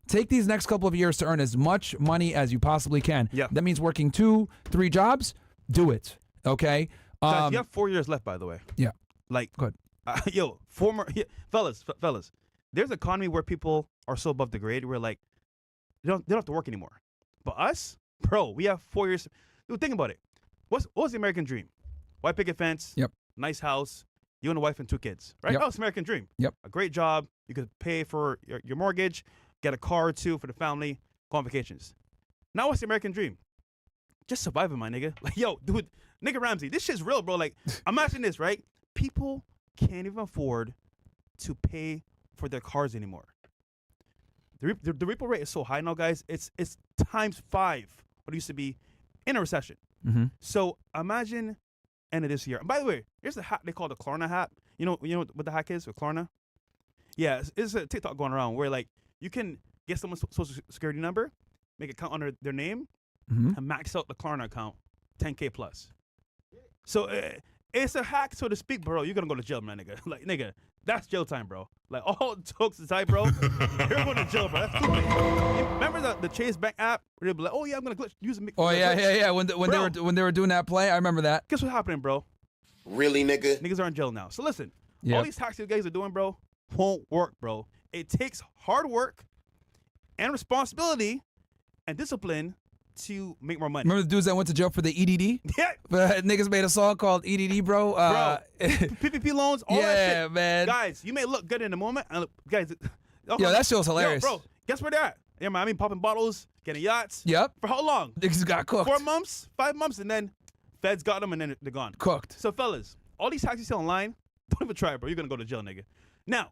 take these next couple of years to earn as much money as you possibly can. Yeah. That means working 2-3 jobs. Do it. Okay. Guys, you have 4 years left, by the way. Yeah. Like, Good. Yo, fellas, there's an economy where people are so above the grade where like they don't have to work anymore. But us, bro, we have 4 years. Dude, think about it. What's the American dream? White picket fence. Yep. Nice house. You and a wife and 2 kids, right? Yep. Oh, it's American dream. Yep. A great job. You could pay for your mortgage, get a car or 2 for the family, go on vacations. Now what's the American dream? Just surviving, my nigga. Like, yo, dude, nigga Ramsey, this shit's real, bro. Like, imagine this, right? People can't even afford to pay for their cars anymore. The repo rate is so high now, guys. It's times 5 what it used to be in a recession. Mm-hmm. So imagine end of this year. And by the way, here's a hat they call the Klarna hat. You know what the hack is with Klarna? Yeah, it's a TikTok going around where like you can get someone's social security number, make an account under their name, and max out the Klarna account, 10K plus. So it's a hack, so to speak, bro. You're gonna go to jail, man, nigga. Like, nigga, that's jail time, bro. Like, all jokes aside, bro, you're going to jail, bro. That's stupid. Remember the Chase Bank app where they'd be like, oh yeah, I'm gonna use it. Oh yeah. When they were doing that play, I remember that. Guess what's happening, bro? Really, nigga? Niggas are in jail now. So listen, Yep. all these hacks you guys are doing, bro, won't work, bro. It takes hard work and responsibility and discipline to make more money. Remember the dudes that went to jail for the EDD? Yeah, Niggas made a song called EDD, bro. PPP loans, all that Yeah, shit. man. Guys, you may look good in the moment, and guys, Yo, that show's hilarious. Yo, bro, guess where they're at? Yeah, man, I mean, popping bottles, getting yachts. Yep. For how long? Niggas got cooked. 4 months, 5 months, and then feds got them, and then they're gone. Cooked. So, fellas, all these hacks you see online, don't even try it, bro. You're gonna go to jail, nigga. Now,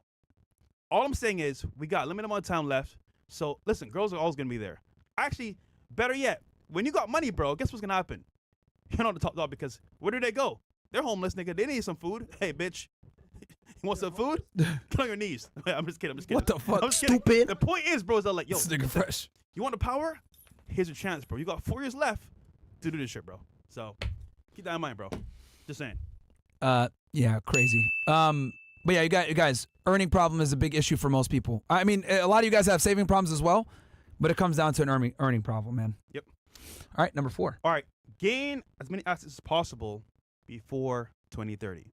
all I'm saying is we got a limited amount of time left. So, listen, girls are always gonna be there. Actually, better yet, when you got money, bro, guess what's gonna happen? You're not the top dog because where do they go? They're homeless, nigga. They need some food. Hey, bitch. You want some food? Get on your knees. I'm just kidding. What the fuck, I'm just kidding. stupid? The point is, bro, is that like, yo, This nigga fresh. you want the power? Here's your chance, bro. You got 4 years left to do this shit, bro. So keep that in mind, bro. Just saying. Yeah, crazy. But yeah, you guys, earning problem is a big issue for most people. I mean, a lot of you guys have saving problems as well, but it comes down to an earning problem, man. Yep. All right, number 4. All right. Gain as many assets as possible before 2030.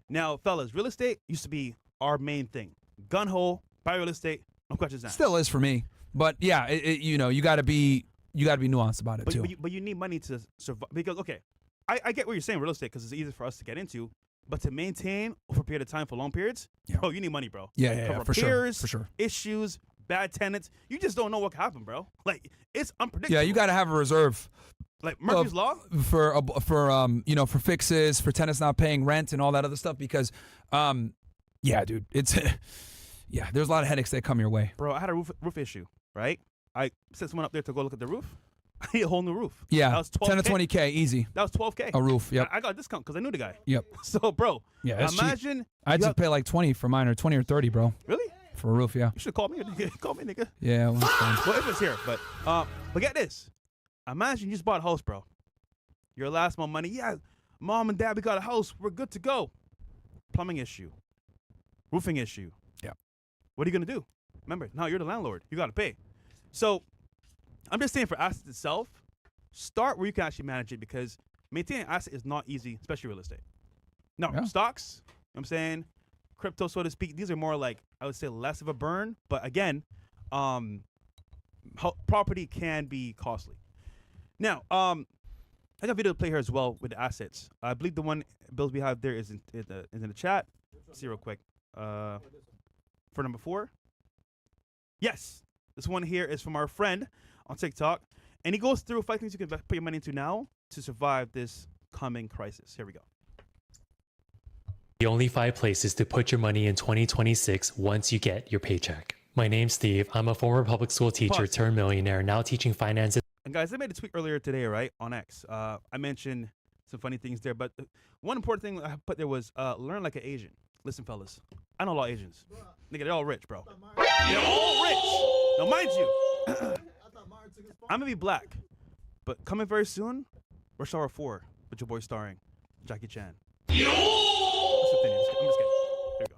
Now, fellas, real estate used to be our main thing. Gun hole, buy real estate, no questions asked. Still is for me, but yeah, you know, you gotta be nuanced about it too. But you need money to survive because I get what you're saying, real estate, because it's easy for us to get into, but to maintain over a period of time for long periods, bro, you need money, bro. Yeah, for sure. Issues, bad tenants, you just don't know what can happen, bro. Like, it's unpredictable. Yeah, you gotta have a reserve. Like Murphy's Law for you know, for fixes, for tenants not paying rent and all that other stuff because yeah, dude, it's yeah, there's a lot of headaches that come your way. Bro, I had a roof issue, right? I sent someone up there to go look at the roof. I need a whole new roof. Yeah, that was 10 to 20K, easy. That was 12K. A roof, yep. I got a discount because I knew the guy. Yep. So, bro, yeah, that's imagine. Cheap. I had to pay like 20 for mine, or 20 or 30, bro. Really? For a roof, yeah. You should call me. Call me, nigga. Yeah. Well, if it's here, but get this. Imagine you just bought a house, bro. Your last month money. Yeah, mom and dad, we got a house. We're good to go. Plumbing issue. Roofing issue. Yeah. What are you going to do? Remember, now you're the landlord. You got to pay. So I'm just saying for assets itself, start where you can actually manage it because maintaining an asset is not easy, especially real estate. No, stocks, you know what I'm saying, crypto, so to speak, these are more like, I would say, less of a burn. But again, property can be costly. Now, I got a video to play here as well with the assets. I believe the one bills we have there is in the chat. Let's see real quick. For number 4. Yes, this one here is from our friend on TikTok, and he goes through 5 things you can put your money into now to survive this coming crisis. Here we go. The only 5 places to put your money in 2026 once you get your paycheck. My name's Steve. I'm a former public school teacher turned millionaire, now teaching finances. And guys, I made a tweet earlier today, right, on X. I mentioned some funny things there, but one important thing I put there was learn like an Asian. Listen, fellas, I know a lot of Asians. Nigga, they're all rich, bro. They're all rich. Now, mind you, I'm gonna be black, but coming very soon, Rush Hour 4 with your boy starring Jackie Chan. I'm just kidding. Here we go.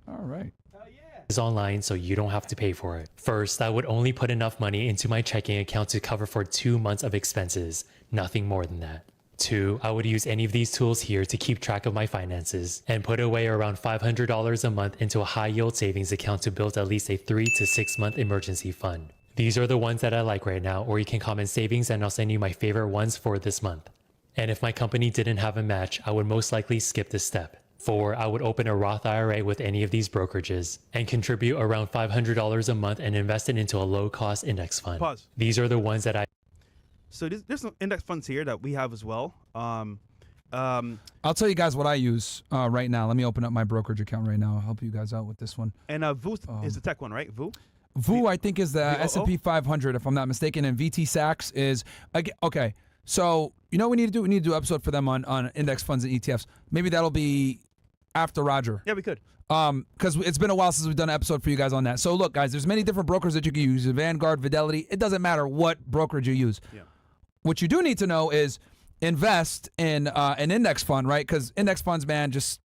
All right. Hell yeah. is online so you don't have to pay for it. First, I would only put enough money into my checking account to cover for 2 months of expenses, nothing more than that. 2, I would use any of these tools here to keep track of my finances and put away around $500 a month into a high yield savings account to build at least a 3 to 6 month emergency fund. These are the ones that I like right now, or you can comment savings and I'll send you my favorite ones for this month. And if my company didn't have a match, I would most likely skip this step. 4, I would open a Roth IRA with any of these brokerages and contribute around $500 a month and invest it into a low-cost index fund. Pause. These are the ones that I... So there's some index funds here that we have as well. I'll tell you guys what I use right now. Let me open up my brokerage account right now. I'll help you guys out with this one. And VU is the tech one, right? VU? VU, I think, is the S&P 500, if I'm not mistaken, and VT Sachs is okay. So you know what we need to do? We need to do an episode for them on index funds and ETFs. Maybe that'll be after Roger. Yeah, we could. Because it's been a while since we've done an episode for you guys on that. So look, guys, there's many different brokers that you can use: Vanguard, Fidelity. It doesn't matter what brokerage you use. Yeah. What you do need to know is invest in an index fund, right? Because index funds, man, just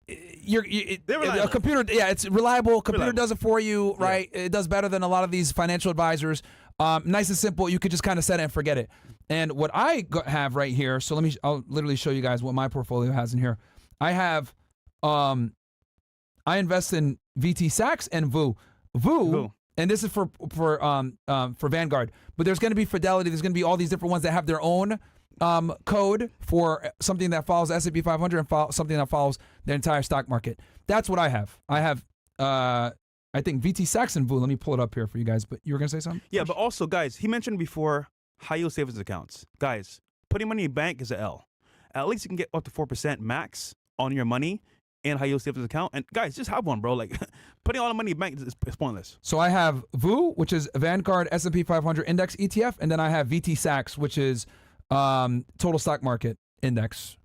They're reliable. a computer. Yeah, it's reliable. Computer Reliable. does it for you, right? It does better than a lot of these financial advisors. Nice and simple. You could just kind of set it and forget it. And what I have right here, so I'll literally show you guys what my portfolio has in here. I have, I invest in VT Sachs and VU. VU, and this is for Vanguard. But there's going to be Fidelity. There's going to be all these different ones that have their own code for something that follows S&P 500 and something that follows the entire stock market. That's what I have. I have, I think VT Sachs and VU. Let me pull it up here for you guys. But you were going to say something? Yeah, but also, guys, he mentioned before high yield savings accounts. Guys, putting money in bank is an L. At least you can get up to 4% max on your money in high yield savings account. And guys, just have one, bro. Like putting all the money in bank is pointless. So I have VU, which is Vanguard S&P 500 Index ETF, and then I have VT Sachs, which is Total Stock Market Index.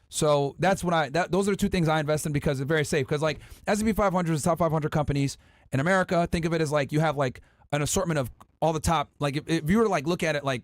So that's what those are the two things I invest in because it's very safe. Because like S&P 500 is the top 500 companies in America. Think of it as like you have like an assortment of all the top. Like if you were to like look at it like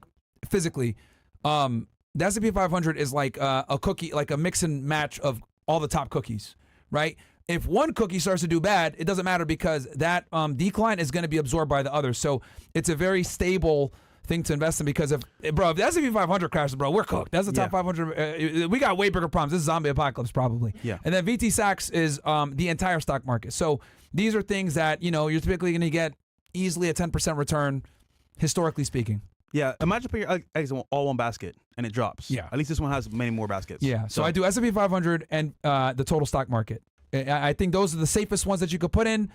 physically, the S&P 500 is like a cookie, like a mix and match of all the top cookies, right? If one cookie starts to do bad, it doesn't matter because that decline is going to be absorbed by the others. So it's a very stable thing to invest in because if the S&P 500 crashes, bro, we're cooked. That's the top 500. We got way bigger problems. This is zombie apocalypse probably. Yeah. And then VT Sachs is the entire stock market. So these are things that, you know, you're typically going to get easily a 10% return, historically speaking. Yeah, imagine putting your eggs in all one basket and it drops. Yeah. At least this one has many more baskets. Yeah. So I do S&P 500 and the total stock market. I think those are the safest ones that you could put in,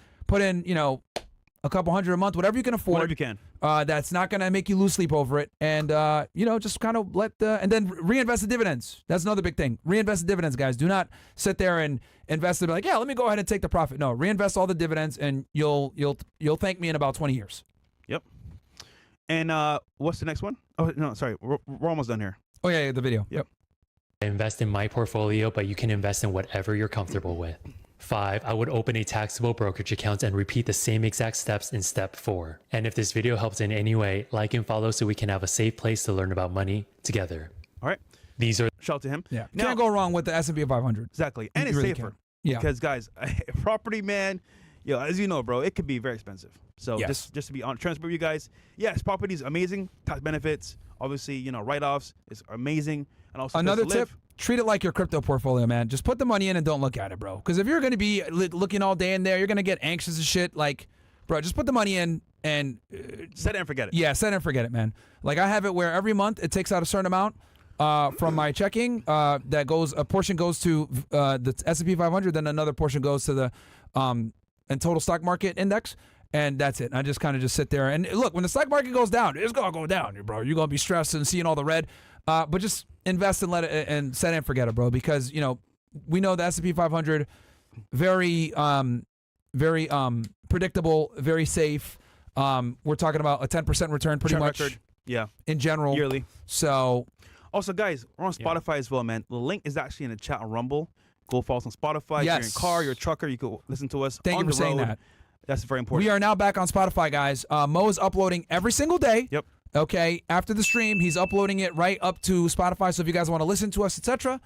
you know, a couple hundred a month, whatever you can afford. Whatever you can. That's not going to make you lose sleep over it. And, you know, just kind of and then reinvest the dividends. That's another big thing. Reinvest the dividends, guys. Do not sit there and invest and be like, yeah, let me go ahead and take the profit. No, reinvest all the dividends and you'll thank me in about 20 years. Yep. And what's the next one? Oh, no, sorry. We're almost done here. Oh, yeah, the video. Yep. I invest in my portfolio, but you can invest in whatever you're comfortable with. 5, I would open a taxable brokerage account and repeat the same exact steps in step 4. And if this video helps in any way, like and follow so we can have a safe place to learn about money together. All right. These are Shout out to him. Yeah. Now, Can't go wrong with the S&P 500. Exactly. And You it's really safer. can't. Yeah. Because, guys, property, man, as you know, bro, it could be very expensive. So Yes. just to be transparent with you guys, yes, property is amazing. Tax benefits, obviously, you know, write-offs is amazing. And also Another place to tip, treat it like your crypto portfolio, man. Just put the money in and don't look at it, bro. Because if you're going to be looking all day in there, you're going to get anxious and shit. Like, bro, just put the money in and... set it and forget it. Yeah, set it and forget it, man. Like, I have it where every month it takes out a certain amount from my checking. That goes, a portion goes to the S&P 500, then another portion goes to the and total stock market index. And that's it. And I just kind of just sit there. And look, when the stock market goes down, it's going to go down, bro. You're going to be stressed and seeing all the red. But just invest and let it and set it and forget it, bro. Because, you know, we know the S&P 500, very predictable, very safe. We're talking about a 10% return pretty Track much record. Yeah. in general. Yearly. So, Also, guys, we're on Spotify as well, man. The link is actually in the chat on Rumble. Go follow us on Spotify. If you're in Yes. a car, you're a trucker, you can listen to us thank on you for the saying road. that. That's very important. We are now back on Spotify, guys. Mo is uploading every single day. Yep. Okay. After the stream, he's uploading it right up to Spotify. So if you guys want to listen to us, etc.,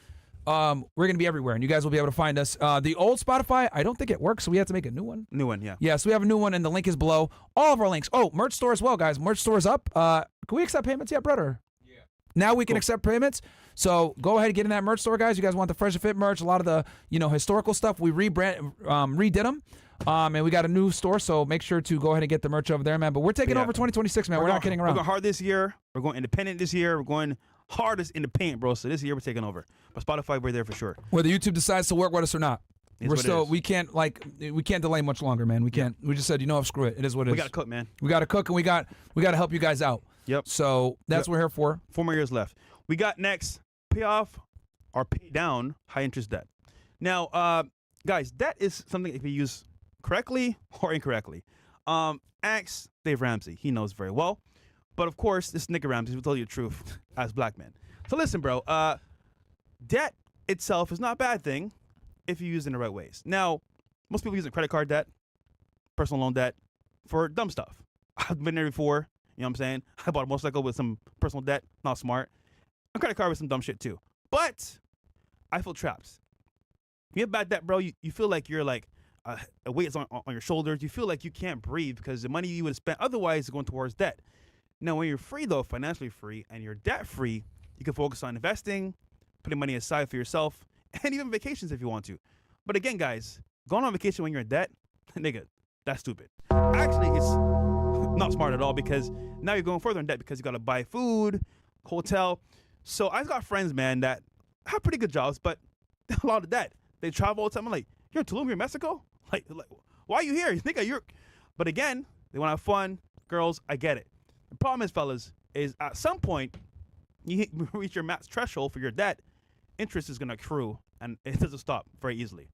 we're gonna be everywhere, and you guys will be able to find us. The old Spotify, I don't think it works, so we have to make a new one. New one, yeah. Yeah, so we have a new one, and the link is below. All of our links. Oh, merch store as well, guys. Merch store is up. Can we accept payments yet, brother? Yeah. Now we can accept payments. So go ahead and get in that merch store, guys. You guys want the Fresh and Fit merch? A lot of the historical stuff we redid them. And we got a new store, so make sure to go ahead and get the merch over there, man. But we're taking over 2026, man. We're not kidding around. We're going hard this year. We're going independent this year. We're going hardest in the paint, bro. So this year we're taking over. But Spotify, we're there for sure. Whether YouTube decides to work with us or not, we can't delay much longer, man. We can't. We just said, screw it. It is what it is. We got to cook, man. We got to cook, and we got to help you guys out. Yep. So that's what we're here for. 4 more years left. We got next, pay off or pay down high interest debt. Now, guys, debt is something that can be used correctly or incorrectly. Ask Dave Ramsey. He knows very well. But of course, this nigga Ramsey will tell you the truth as black men. So listen, bro. Debt itself is not a bad thing if you use it in the right ways. Now, most people use credit card debt, personal loan debt for dumb stuff. I've been there before. You know what I'm saying? I bought a motorcycle with some personal debt. Not smart. A credit card with some dumb shit too. But I feel trapped. You have bad debt, bro. You feel like you're like a weight is on your shoulders. You feel like you can't breathe because the money you would have spent otherwise is going towards debt. Now, when you're free, though, financially free, and you're debt-free, you can focus on investing, putting money aside for yourself, and even vacations if you want to. But again, guys, going on vacation when you're in debt, nigga, that's stupid. Actually, it's not smart at all because now you're going further in debt because you got to buy food, hotel. So I've got friends, man, that have pretty good jobs, but a lot of debt. They travel all the time. I'm like, you're in Tulum, you're in Mexico? Like, why are you here? Nigga, you're... But again, they want to have fun. Girls, I get it. The problem is, fellas, is at some point, you reach your max threshold for your debt, interest is going to accrue, and it doesn't stop very easily.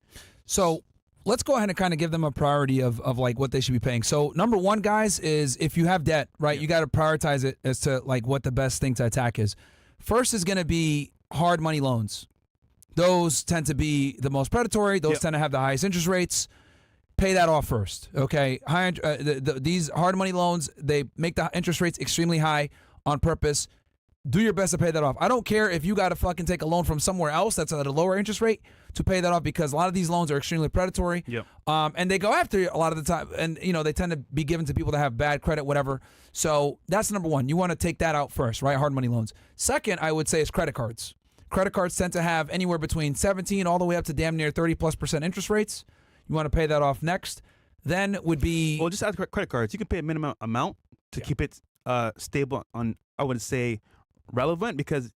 So let's go ahead and kind of give them a priority of like what they should be paying. So number one, guys, is if you have debt, right, you got to prioritize it as to like what the best thing to attack is. First is going to be hard money loans. Those tend to be the most predatory. Those tend to have the highest interest rates. Pay that off first, okay? These hard money loans, they make the interest rates extremely high on purpose. Do your best to pay that off. I don't care if you got to fucking take a loan from somewhere else that's at a lower interest rate to pay that off because a lot of these loans are extremely predatory. Yep. And they go after you a lot of the time. And, they tend to be given to people that have bad credit, whatever. So that's number one. You want to take that out first, right? Hard money loans. Second, I would say is credit cards. Credit cards tend to have anywhere between 17 all the way up to damn near 30+% interest rates. You want to pay that off next. Then would be... Well, just add credit cards. You can pay a minimum amount to keep it stable on, I would say, relevant because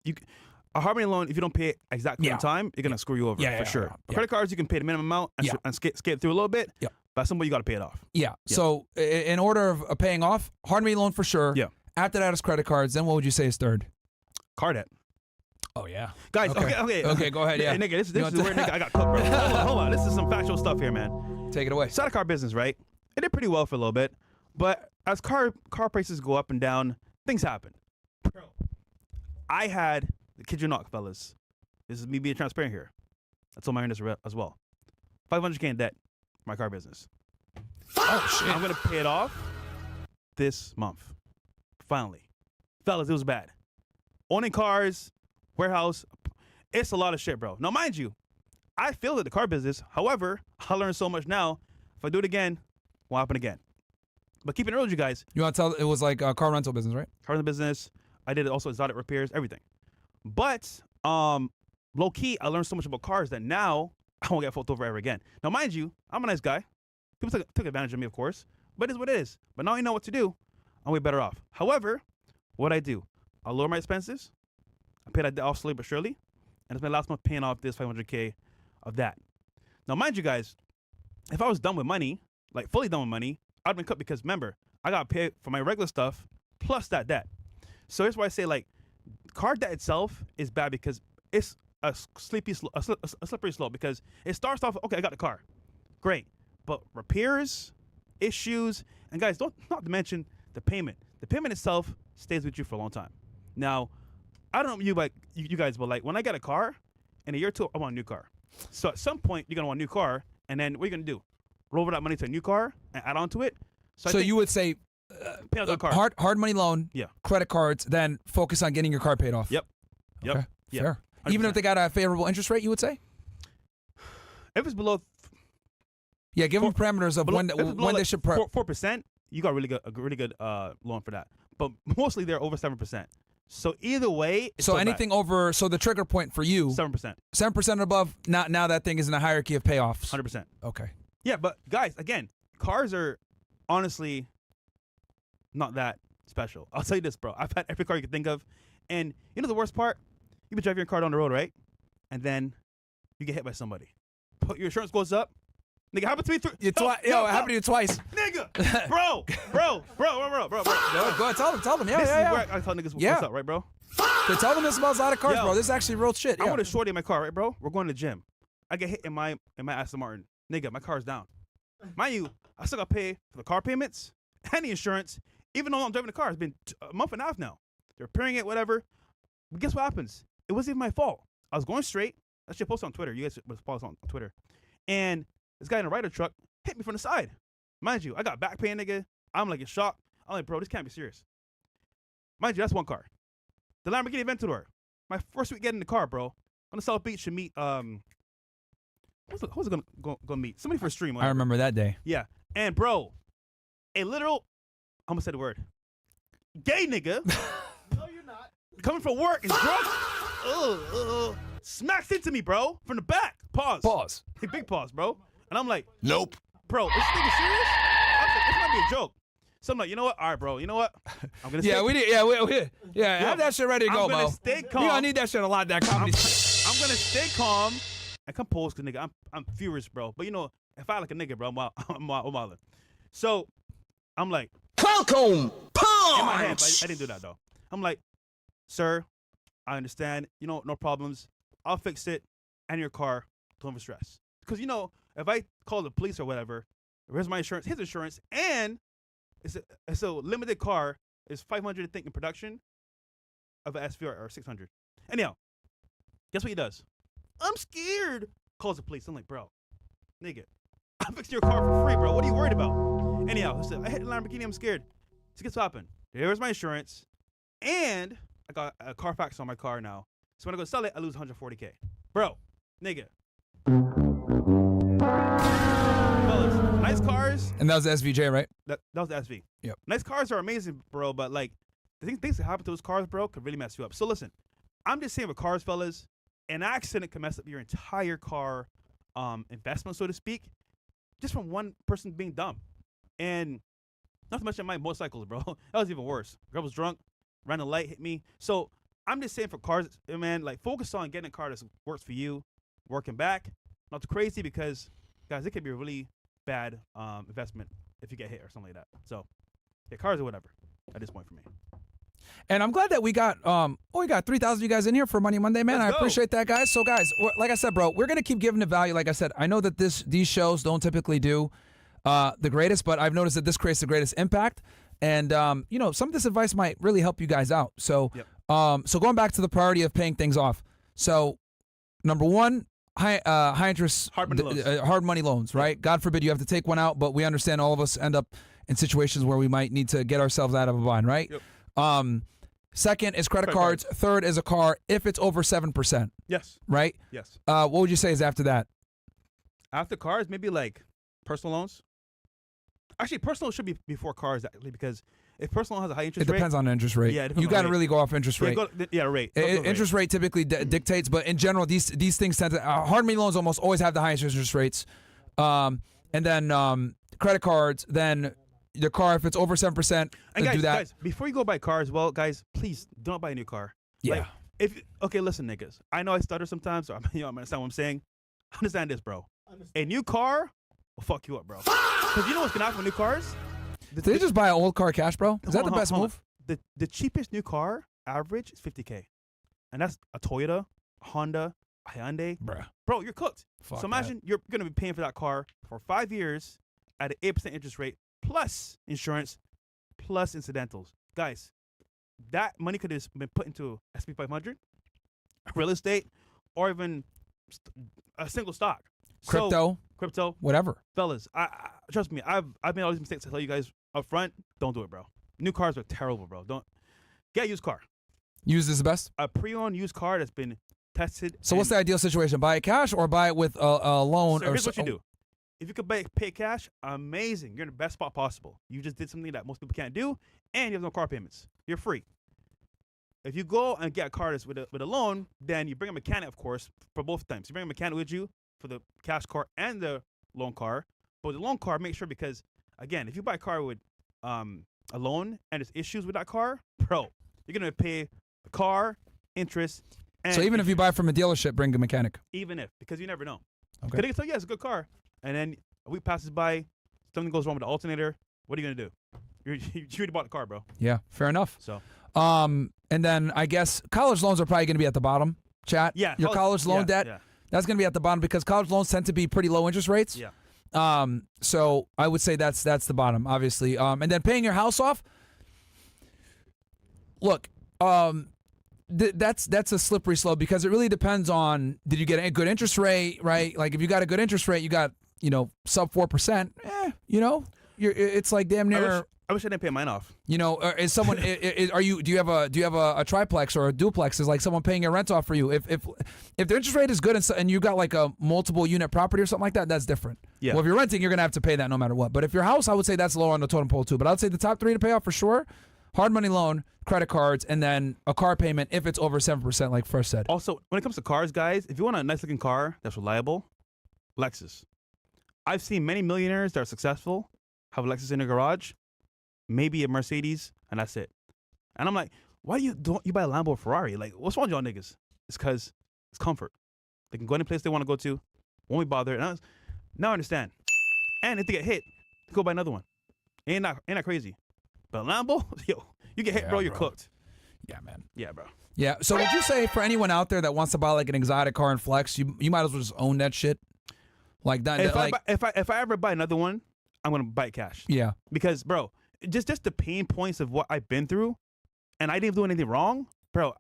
a hard money loan, if you don't pay it exactly on time, you're going to screw you over for sure. Credit cards, you can pay the minimum amount and skip through a little bit. Yeah. But some way you got to pay it off. Yeah. So in order of paying off, hard money loan for sure. Yeah. After that is credit cards. Then what would you say is third? Car debt. Oh, yeah. Guys, okay, go ahead, yeah. Nigga, this is where nigga I got cooked, bro. Hold on. This is some factual stuff here, man. Take it away. Started car business, right? It did pretty well for a little bit. But as car prices go up and down, things happen. Bro, I had, kid you not, fellas, this is me being transparent here. I told my earnest as well. $500K in debt for my car business. Oh, shit. I'm going to pay it off this month. Finally. Fellas, it was bad. Owning cars, warehouse, it's a lot of shit, bro. Now, mind you, I failed at the car business. However, I learned so much now. If I do it again, will happen again. But keeping it real with you guys. You want to tell, it was like a car rental business, right? Car rental business. I did it also exotic repairs, everything. But low key, I learned so much about cars that now I won't get fucked over ever again. Now, mind you, I'm a nice guy. People took advantage of me, of course. But it is what it is. But now I know what to do. I'm way better off. However, what I do, I'll lower my expenses. I pay that debt off slowly but surely. And it's my last month paying off this $500K of that. Now, mind you guys, if I was done with money, like fully done with money, I'd been cut because remember, I got to pay for my regular stuff plus that debt. So here's why I say like car debt itself is bad because it's a slippery slope because it starts off, okay, I got the car. Great. But repairs, issues, and guys, not to mention the payment. The payment itself stays with you for a long time. Now, I don't know you guys, but like when I get a car, in a year or two, I want a new car. So at some point, you're going to want a new car, and then what are you going to do? Roll over that money to a new car and add on to it? So you would say pay off the car. Hard money loan, credit cards, then focus on getting your car paid off. Yep. Okay. Yep. Fair. Even if they got a favorable interest rate, you would say? If it's below Yeah, give them parameters of when they should. 4%, you got a really good loan for that. But mostly they're over 7%. So either way, it's So still bad. anything over, so the trigger point for you, 7%, 7% above. Now that thing is in a hierarchy of payoffs. 100%. Okay. Yeah, but guys, again, cars are honestly not that special. I'll tell you this, bro. I've had every car you can think of, and you know the worst part? You been driving your car down the road, right? And then you get hit by somebody. Your insurance goes up. Nigga, happened to me Yo, it happened to you twice. Nigga, bro. Go ahead, tell them. Yeah, This yeah, is yeah. where I tell niggas Yeah. what's up, right, bro? Okay, tell them this about Zada cars, Yo. bro. This is actually real shit. I Yeah. want a shorty in my car, right, bro? We're going to the gym. I get hit in my Aston Martin. Nigga, my car's down. Mind you, I still got to pay for the car payments and the insurance, even though I'm driving the car. It's been a month and a half now. They're repairing it, whatever. But guess what happens? It wasn't even my fault. I was going straight. That shit posted on Twitter. You guys must follow us on Twitter. And this guy in a Ryder truck hit me from the side. Mind you, I got back pain, nigga. I'm like in shock. I'm like, bro, this can't be serious. Mind you, that's one car. The Lamborghini Aventador. My first week getting in the car, bro. On the South Beach to meet who's it gonna meet? Somebody for a stream. I Whatever. remember that day. Yeah. And bro, a literal I'm gonna say the word. Gay nigga. No, you're not. Coming from work and drunk. Smacks into me, bro. From the back. Pause. Big pause, bro. And I'm like, Nope. bro, is this nigga serious? I was like, this might be a joke. So I'm like, you know what? All right, bro. You know what? I'm gonna. Yeah, we did. Yeah, have that shit ready to go, I'm gonna Mo. stay You calm. gonna need that shit a lot. That comedy. I'm gonna stay calm and compose, cause nigga, I'm furious, bro. But you know, if I like a nigga, bro, I'm wildin'. So I'm like, Welcome, in my head, punch. but I didn't do that though. I'm like, sir, I understand. You know, no problems. I'll fix it. And your car, don't have stress. Because you know, if I call the police or whatever, where's my insurance? His insurance, and it's a limited car. It's 500, I think, in production of an SVR or 600. Anyhow, guess what he does? I'm scared. Calls the police. I'm like, bro, nigga, I'm fixing your car for free, bro. What are you worried about? Anyhow, I said, I hit the Lamborghini. I'm scared. So guess what happened? There's my insurance, and I got a Carfax on my car now. So when I go sell it, I lose 140K. Bro, nigga. Fellas, nice cars. And that was the SVJ, right? That was the SV. Yep. Nice cars are amazing, bro, but like the things that happen to those cars, bro, could really mess you up. So listen, I'm just saying with cars, fellas, an accident can mess up your entire car investment, so to speak, just from one person being dumb. And not to mention my motorcycles, bro. That was even worse. Girl was drunk, ran a light, hit me. So I'm just saying for cars, man, like focus on getting a car that works for you, working back. Not too crazy because, guys, it could be a really bad investment if you get hit or something like that. So, yeah, cars or whatever at this point for me. And I'm glad that we got 3,000 of you guys in here for Money Monday, man. Let's I go. appreciate that, guys. So, guys, like I said, bro, we're gonna keep giving the value. Like I said, I know that these shows don't typically do the greatest, but I've noticed that this creates the greatest impact. And you know, some of this advice might really help you guys out. So, so going back to the priority of paying things off. So, number one, high interest hard money loans, right? God forbid you have to take one out, but we understand all of us end up in situations where we might need to get ourselves out of a bind, right? Yep. Second is credit cards. Third is a car if it's over 7%, Yes. right? Yes. What would you say is after that? After cars, maybe like personal loans. Actually, personal should be before cars, actually, because if personal has a high interest It rate, depends on the interest rate. Yeah, it depends You on got to rate. really go off interest rate. rate. Interest rate typically dictates, but in general, these things tend to hard money loans almost always have the highest interest rates, and then credit cards, then the car if it's over 7%. And do that. guys, before you go buy cars, well, guys, please don't buy a new car. Yeah. Like, listen, niggas. I know I stutter sometimes, so I understand what I'm saying. Understand this, bro. A new car will fuck you up, bro. Because you know what's gonna happen with new cars? Did they just buy an old car cash, bro? Is that the best move? The cheapest new car average is $50K, and that's a Toyota, a Honda, a Hyundai. Bruh. Bro, you're cooked. Fuck So imagine you're gonna be paying for that car for 5 years at an 8% interest rate, plus insurance, plus incidentals. Guys, that money could have been put into S&P 500, real estate, or even a single stock. Crypto, whatever. fellas. I trust me. I've made all these mistakes. I tell you guys up front, don't do it, bro. New cars are terrible, bro. Don't get a used car. Used is the best. A pre-owned used car that's been tested. So what's the ideal situation? Buy it cash or buy it with a loan? So or here's what you do. If you could pay cash, amazing. You're in the best spot possible. You just did something that most people can't do, and you have no car payments. You're free. If you go and get a car with a loan, then you bring a mechanic, of course, for both times. You bring a mechanic with you for the cash car and the loan car. But the loan car, make sure, because again, if you buy a car with a loan and there's issues with that car, bro, you're gonna pay the car, interest, and So even if you buy from a dealership, bring a mechanic. because you never know. Okay. Because they can tell you, yeah, it's a good car, and then a week passes by, something goes wrong with the alternator. What are you gonna do? You already bought the car, bro. Yeah, fair enough. So And then I guess college loans are probably going to be at the bottom. Chat. yeah, Your college loan debt. Yeah. That's going to be at the bottom because college loans tend to be pretty low interest rates. Yeah. So I would say that's the bottom, obviously. And then paying your house off. Look, that's a slippery slope because it really depends on, did you get a good interest rate, right? Like if you got a good interest rate, you got, sub 4%, it's like damn near. I wish I didn't pay mine off. Is someone do you have a triplex or a duplex? Is like someone paying your rent off for you? If the interest rate is good and you got like a multiple unit property or something like that, that's different. Yeah. Well, if you're renting, you're gonna have to pay that no matter what. But if your house, I would say that's low on the totem pole too. But I would say the top 3 to pay off for sure: hard money loan, credit cards, and then a car payment if it's over 7%, like Fresh said. Also, when it comes to cars, guys, if you want a nice looking car that's reliable, Lexus. I've seen many millionaires that are successful have a Lexus in their garage, maybe a Mercedes, and that's it. And I'm like, why don't you buy a Lambo or Ferrari? Like, what's wrong with y'all niggas? It's because it's comfort. They can go any place they want to go to, won't be bothered. Now I understand. And if they get hit, they go buy another one. Ain't that crazy? But Lambo, yo, you get hit, Yeah, bro, you're bro. cooked. Yeah, man. Yeah, bro. Yeah. So would you say for anyone out there that wants to buy like an exotic car and flex, you might as well just own that shit? Like that. If I ever buy another one, I'm gonna buy it cash. Yeah. Because, bro, just the pain points of what I've been through, and I didn't do anything wrong, bro.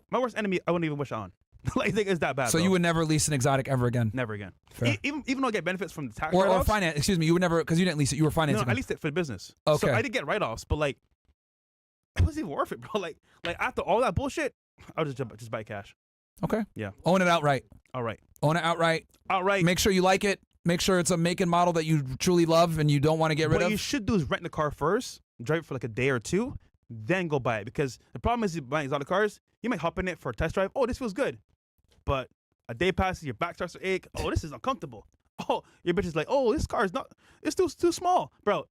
My worst enemy, I wouldn't even wish on. Like, I think it's that bad. So bro. you would never lease an exotic ever again? Never again. Fair. Even though I get benefits from the tax Or write-offs, finance? Excuse me. You would never, because you didn't lease it. You were financing. No, I it. leased it for the business. Okay. So I did get write-offs, but like, it wasn't even worth it, bro. Like after all that bullshit, I'll just buy cash. Okay. Yeah. Own it outright. All right. Own it outright. Outright. Make sure you like it. Make sure it's a make and model that you truly love and you don't want to get rid What of. you should do is rent the car first, drive it for like a day or two, then go buy it. Because the problem is, you buying exotic cars, you might hop in it for a test drive. Oh, this feels good. But a day passes, your back starts to ache. Oh, this is uncomfortable. Oh, your bitch is like, oh, this car is not, it's too small. Bro,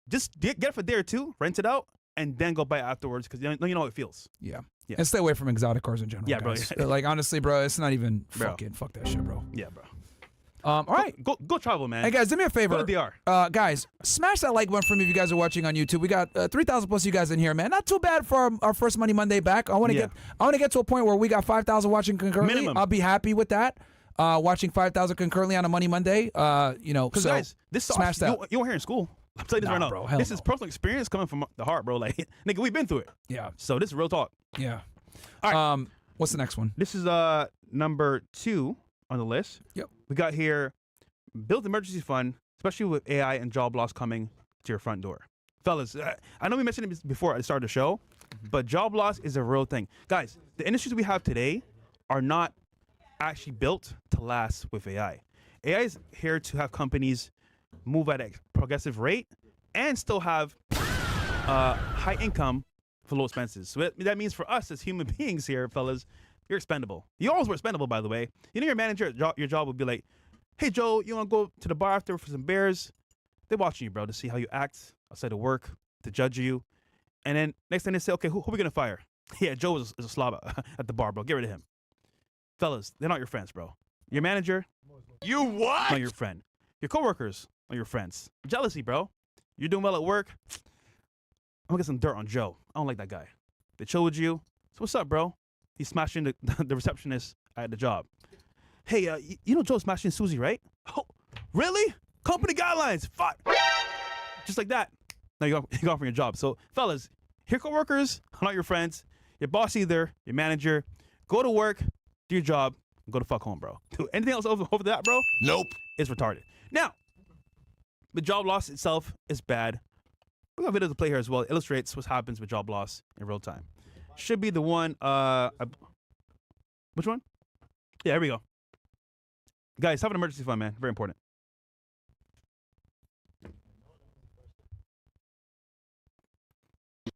just get it for a day or two, rent it out, and then go buy it afterwards because you know how it feels. Yeah. Yeah. And stay away from exotic cars in general. Yeah, bro. guys. Like, honestly, bro, it's not even Bro. fuck that shit, bro. Yeah, bro. All right. Go travel, man. Hey, guys, do me a favor. Go to DR. Guys, smash that like button for me if you guys are watching on YouTube. We got 3,000 plus you guys in here, man. Not too bad for our first Money Monday back. I want to get to a point where we got 5,000 watching concurrently. Minimum. I'll be happy with that. Watching 5,000 concurrently on a Money Monday. Because so guys, this sauce smash that. you won't hear in school. I'm telling you this Nah, right now. bro, hell This no. is personal experience coming from the heart, bro. Like, nigga, we've been through it. Yeah. So this is real talk. Yeah. All right. What's the next one? This is number 2 on the list. Yep. We got here, build emergency fund, especially with AI and job loss coming to your front door. Fellas, I know we mentioned it before I started the show, but job loss is a real thing. Guys, the industries we have today are not actually built to last with AI. AI is here to have companies move at a progressive rate and still have high income for low expenses. So that means for us as human beings here, fellas, you're expendable. You always were expendable, by the way. You know, your manager at your job would be like, hey, Joe, you want to go to the bar after for some beers? They're watching you, bro, to see how you act outside of work, to judge you. And then next thing they say, okay, who are we going to fire? Yeah, Joe is a slob at the bar, bro. Get rid of him. Fellas, they're not your friends, bro. Your manager, You what? not your friend. Your coworkers are your friends. Jealousy, bro. You're doing well at work. I'm gonna get some dirt on Joe. I don't like that guy. They chill with you. So what's up, bro? He's smashing the receptionist at the job. Hey, you know Joe's smashing Susie, right? Oh, really? Company guidelines. Fuck. Just like that. Now you're gone from your job. So, fellas, your coworkers are not your friends. Your boss either. Your manager. Go to work, do your job, and go to fuck home, bro. Anything else over that, bro? Nope. Is retarded. Now, the job loss itself is bad. We got a video to play here as well. It illustrates what happens with job loss in real time. Should be the one. Which one? Yeah, here we go. Guys, have an emergency fund, man. Very important.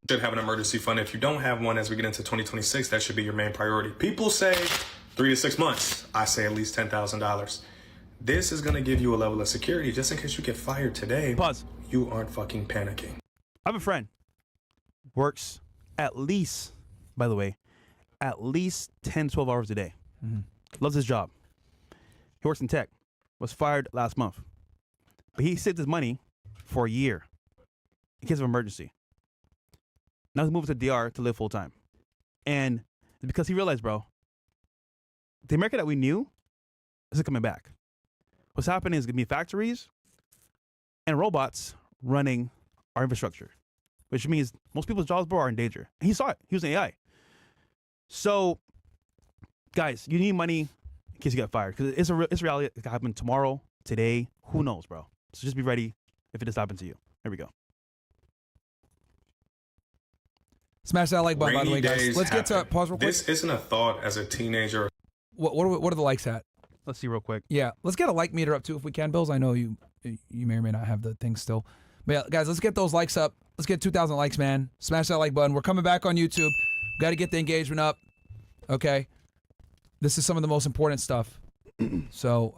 Should have an emergency fund. If you don't have one as we get into 2026, that should be your main priority. People say 3 to 6 months. I say at least $10,000. This is going to give you a level of security just in case you get fired today. Pause. You aren't fucking panicking. I have a friend. Works at least, by the way, at least 10, 12 hours a day. Loves his job. He works in tech. Was fired last month. But he saved his money for a year in case of emergency. Now he's moving to DR to live full time. And because he realized, bro, the America that we knew isn't coming back. What's happening is going to be factories and robots running our infrastructure, which means most people's jobs, bro, are in danger. And he saw it. He was an AI. So, guys, you need money in case you get fired, because it's a reality. It could happen tomorrow, today. Who knows, bro? So just be ready if it does happen to you. Here we go. Smash that like button, by the way, Rainy guys. days Let's get to happen. pause real quick. This isn't a thought as a teenager. What are the likes at? Let's see real quick. Yeah, let's get a like meter up too if we can, Bills. I know you may or may not have the thing still. But yeah, guys, let's get those likes up. Let's get 2,000 likes, man. Smash that like button. We're coming back on YouTube. Got to get the engagement up. Okay. This is some of the most important stuff. So,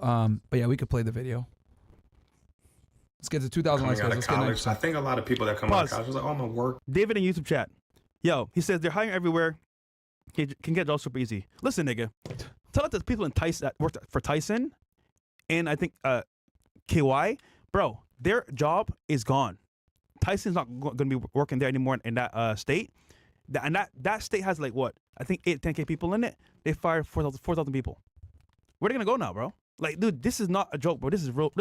but yeah, we could play the video. Let's get to 2,000 likes, Coming guys. out of Let's get college, I think a lot of people that come out of Pause. college was like, oh, I'm gonna work. David in YouTube chat. Yo, he says they're hiring everywhere. Can get jobs super easy. Listen, nigga. Tell it to the people in Tyson that worked for Tyson and I think KY. Bro, their job is gone. Tyson's not going to be working there anymore in that state. And that state has like what? I think 10K people in it. They fired 4,000 people. Where are they going to go now, bro? Like, dude, this is not a joke, bro. This is real.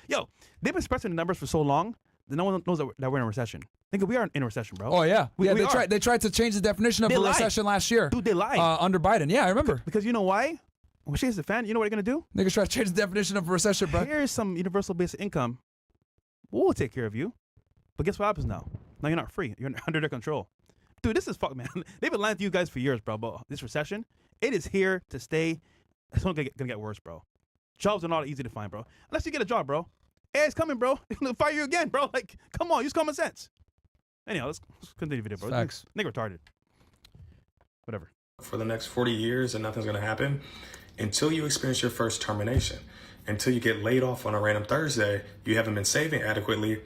Yo, they've been suppressing the numbers for so long that no one knows that we're in a recession. Think we are in a recession, bro. Oh yeah, We are. They tried to change the definition of They a lied. recession last year. Dude, they lied. Under Biden. Yeah, I remember. Because you know why? When she's a fan, you know what they're going to do? Niggas try to change the definition of a recession, bro. Here's some universal basic income. We'll take care of you. But guess what happens now? Now you're not free. You're under their control. Dude, this is fuck, man. They've been lying to you guys for years, bro. But this recession, it is here to stay. It's only gonna get worse, bro. Jobs are not easy to find, bro. Unless you get a job, bro. Hey, it's coming, bro. They're gonna fire you again, bro. Like, come on, use common sense. Anyhow, let's continue the video, bro. Facts. Nigga retarded. Whatever. For the next 40 years and nothing's going to happen until you experience your first termination. Until you get laid off on a random Thursday, you haven't been saving adequately,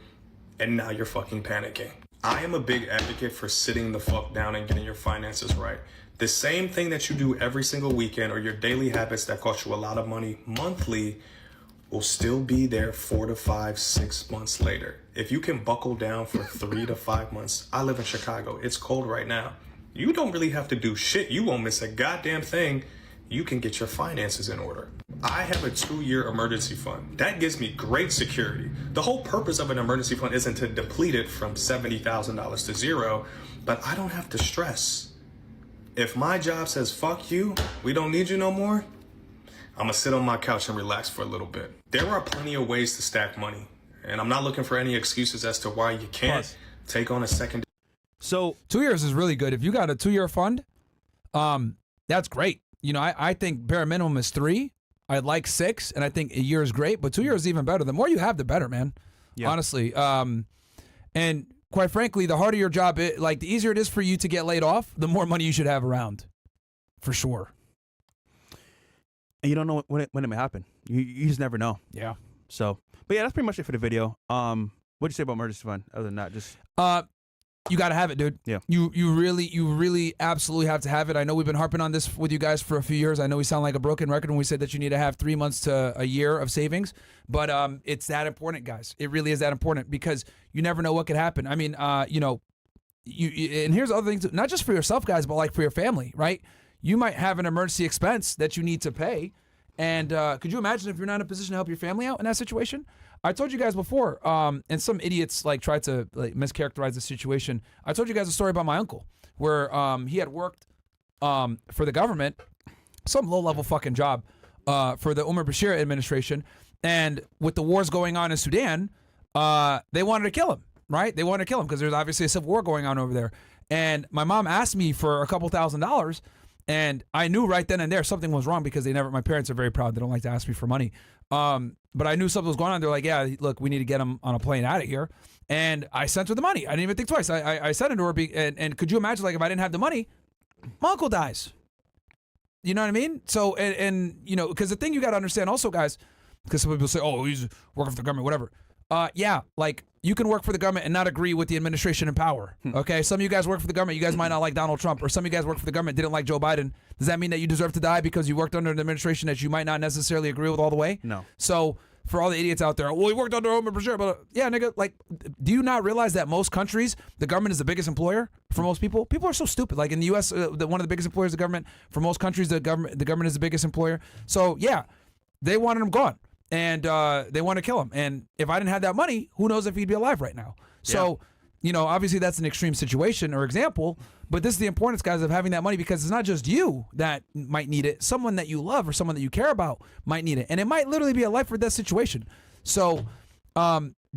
and now you're fucking panicking. I am a big advocate for sitting the fuck down and getting your finances right. The same thing that you do every single weekend or your daily habits that cost you a lot of money monthly will still be there 4 to 5, 6 months later. If you can buckle down for 3 to 5 months, I live in Chicago. It's cold right now. You don't really have to do shit. You won't miss a goddamn thing. You can get your finances in order. I have a 2-year emergency fund. That gives me great security. The whole purpose of an emergency fund isn't to deplete it from $70,000 to zero, but I don't have to stress. If my job says, fuck you, we don't need you no more, I'm gonna sit on my couch and relax for a little bit. There are plenty of ways to stack money, and I'm not looking for any excuses as to why you can't Pause. take on a second. So 2 years is really good. If you got a 2-year fund, that's great. You know, I think bare minimum is 3. I'd like 6, and I think a year is great, but 2 years is even better. The more you have, the better, man. Yeah. Honestly. And quite frankly, the harder your job is, like the easier it is for you to get laid off, the more money you should have around. For sure. and you don't know when it may happen. You just never know. Yeah. So, but yeah, that's pretty much it for the video. What'd you say about emergency fund? Other than that, just You got to have it, dude. Yeah. You really absolutely have to have it. I know we've been harping on this with you guys for a few years. I know we sound like a broken record when we said that you need to have 3 months to a year of savings, but it's that important, guys. It really is that important because you never know what could happen. I mean, you and here's other things, not just for yourself, guys, but like for your family, right? You might have an emergency expense that you need to pay. And could you imagine if you're not in a position to help your family out in that situation? I told you guys before, and some idiots like tried to like mischaracterize the situation. I told you guys a story about my uncle where he had worked for the government, some low-level fucking job for the Umar Bashir administration, and with the wars going on in Sudan, they wanted to kill him, right? They wanted to kill him because there's obviously a civil war going on over there. And my mom asked me for a couple $1,000s, And I knew right then and there something was wrong because my parents are very proud. They don't like to ask me for money. But I knew something was going on. They're like, yeah, look, we need to get him on a plane out of here. And I sent her the money. I didn't even think twice. I sent it to her. And could you imagine, like, if I didn't have the money, my uncle dies. You know what I mean? So, and you know, because the thing you got to understand also, guys, because some people say, oh, he's working for the government, whatever. Yeah, like, you can work for the government and not agree with the administration in power. Okay, some of you guys work for the government. You guys might not like Donald Trump, or some of you guys work for the government didn't like Joe Biden. Does that mean that you deserve to die because you worked under an administration that you might not necessarily agree with all the way? No. So for all the idiots out there, well, he worked under Omar Bashir, but yeah, nigga, like, do you not realize that most countries, the government is the biggest employer for most people? People are so stupid. Like in the U.S., one of the biggest employers, the government. For most countries, the government is the biggest employer. So yeah, they wanted him gone. And they want to kill him. And if I didn't have that money, who knows if he'd be alive right now? So, you know, obviously that's an extreme situation or example, but this is the importance, guys, of having that money, because it's not just you that might need it. Someone that you love or someone that you care about might need it. And it might literally be a life or death situation. So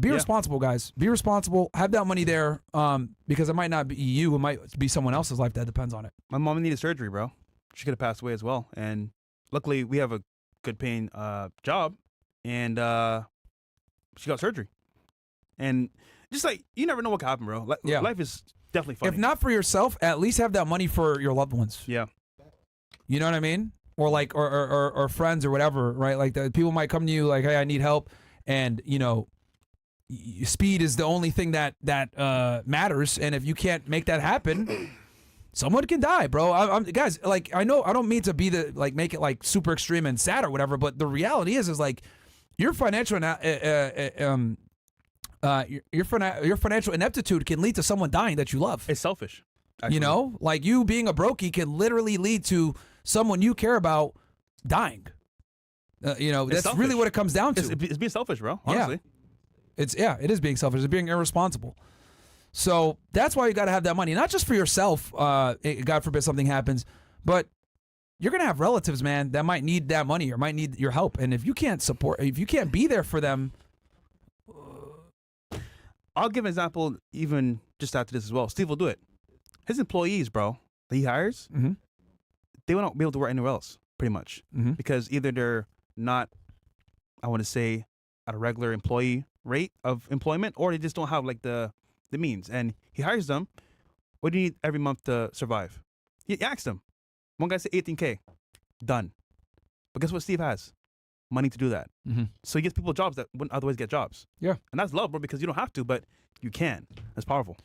be responsible, guys. Be responsible. Have that money there because it might not be you. It might be someone else's life that depends on it. My mom needed surgery, bro. She could have passed away as well. And luckily, we have a good paying job. And she got surgery. And just like, you never know what could happen, bro. Life is definitely funny. If not for yourself, at least have that money for your loved ones. Yeah. You know what I mean? Or like, or friends or whatever, right? Like, people might come to you like, hey, I need help. And, you know, speed is the only thing that matters. And if you can't make that happen, someone can die, bro. Guys, like, I know I don't mean to be make it like super extreme and sad or whatever, but the reality is like, your financial your financial ineptitude can lead to someone dying that you love. It's selfish. Actually. You know, like, you being a brokey can literally lead to someone you care about dying. You know, that's selfish. really what it comes down to. It's being selfish, bro. Honestly. It is being selfish. It's being irresponsible. So that's why you got to have that money, not just for yourself. God forbid something happens, but you're going to have relatives, man, that might need that money or might need your help. And if you can't be there for them. I'll give an example even just after this as well. Steve will do it. His employees, bro, that he hires, they won't be able to work anywhere else, pretty much. Because either they're not, I want to say, at a regular employee rate of employment, or they just don't have like the means. And he hires them. What do you need every month to survive? He asked them. One guy said 18K. Done. But guess what Steve has? Money to do that. So he gives people jobs that wouldn't otherwise get jobs. Yeah. And that's love, bro, because you don't have to, but you can. That's powerful.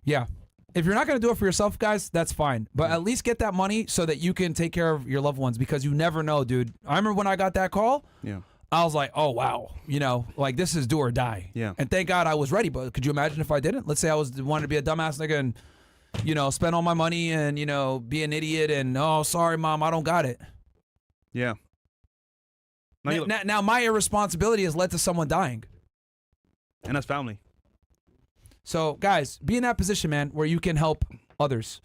Yeah. If you're not going to do it for yourself, guys, that's fine. But at least get that money so that you can take care of your loved ones, because you never know, dude. I remember when I got that call. Yeah. I was like, oh, wow. You know, like, this is do or die. Yeah. And thank God I was ready. But could you imagine if I didn't? Let's say I wanted to be a dumbass nigga and, you know, spend all my money and, you know, be an idiot and, oh, sorry, mom, I don't got it. Yeah. Now my irresponsibility has led to someone dying. And that's family. So, guys, be in that position, man, where you can help others.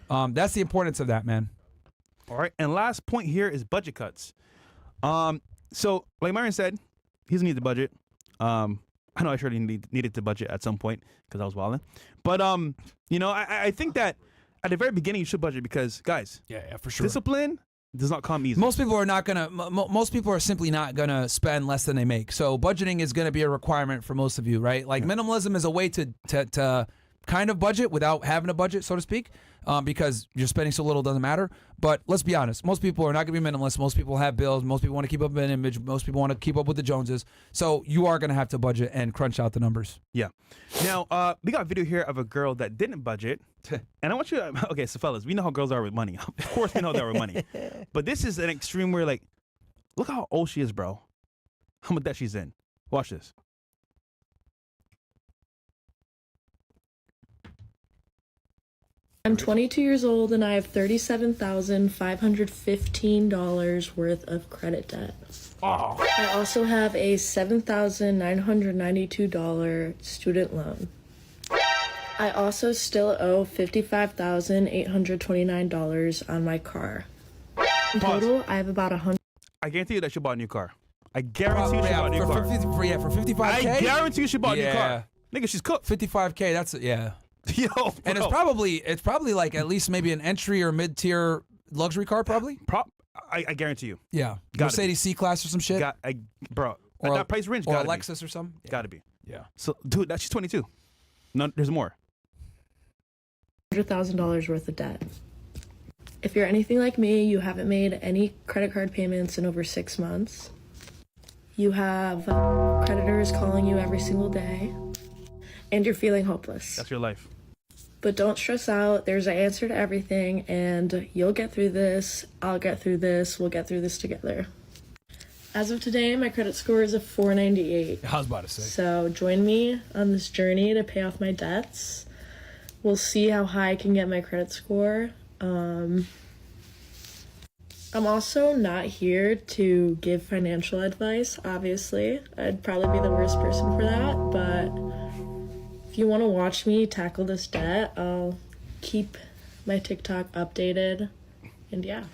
That's the importance of that, man. All right. And last point here is budget cuts. So, like Myron said, he doesn't need the budget. I know I surely needed to budget at some point because I was wilding. But, you know, I think that at the very beginning you should budget because, guys, yeah, for sure. Discipline does not come easy. Most people are not gonna. Most people are simply not gonna spend less than they make. So budgeting is gonna be a requirement for most of you, right? Like, minimalism is a way to kind of budget without having a budget, so to speak, because you're spending so little, it doesn't matter. But let's be honest, most people are not going to be minimalist. Most people have bills. Most people want to keep up with an image. Most people want to keep up with the Joneses. So you are going to have to budget and crunch out the numbers. Yeah. Now, we got a video here of a girl that didn't budget. And I want you to, okay, so fellas, we know how girls are with money. Of course we know they are with money. But this is an extreme where, like, look how old she is, bro. How much debt she's in. Watch this. I'm 22 years old and I have $37,515 worth of credit debt. Oh. I also have a $7,992 student loan. I also still owe $55,829 on my car. In total, I have about $100. I guarantee you that she bought a new car. I guarantee you she bought a new car. For 55K? I guarantee you she bought a new car. Nigga, she's cooked. 55K, that's, yeah. Yo, bro. And it's probably like at least maybe an entry or mid-tier luxury car probably. I guarantee you. Yeah, Gotta Mercedes C-Class or some shit, Bro, or at that price range, or a gotta Lexus or something. be. Gotta be. Yeah. So, dude, she's 22. No, there's more. $100,000 worth of debt. If you're anything like me, you haven't made any credit card payments in over 6 months. You have creditors calling you every single day, and you're feeling hopeless. That's your life. But don't stress out. There's an answer to everything, and you'll get through this. I'll get through this. We'll get through this together. As of today, my credit score is a 498. I was about to say. So join me on this journey to pay off my debts. We'll see how high I can get my credit score. I'm also not here to give financial advice, obviously. I'd probably be the worst person for that, but if you want to watch me tackle this debt, I'll keep my TikTok updated. And yeah.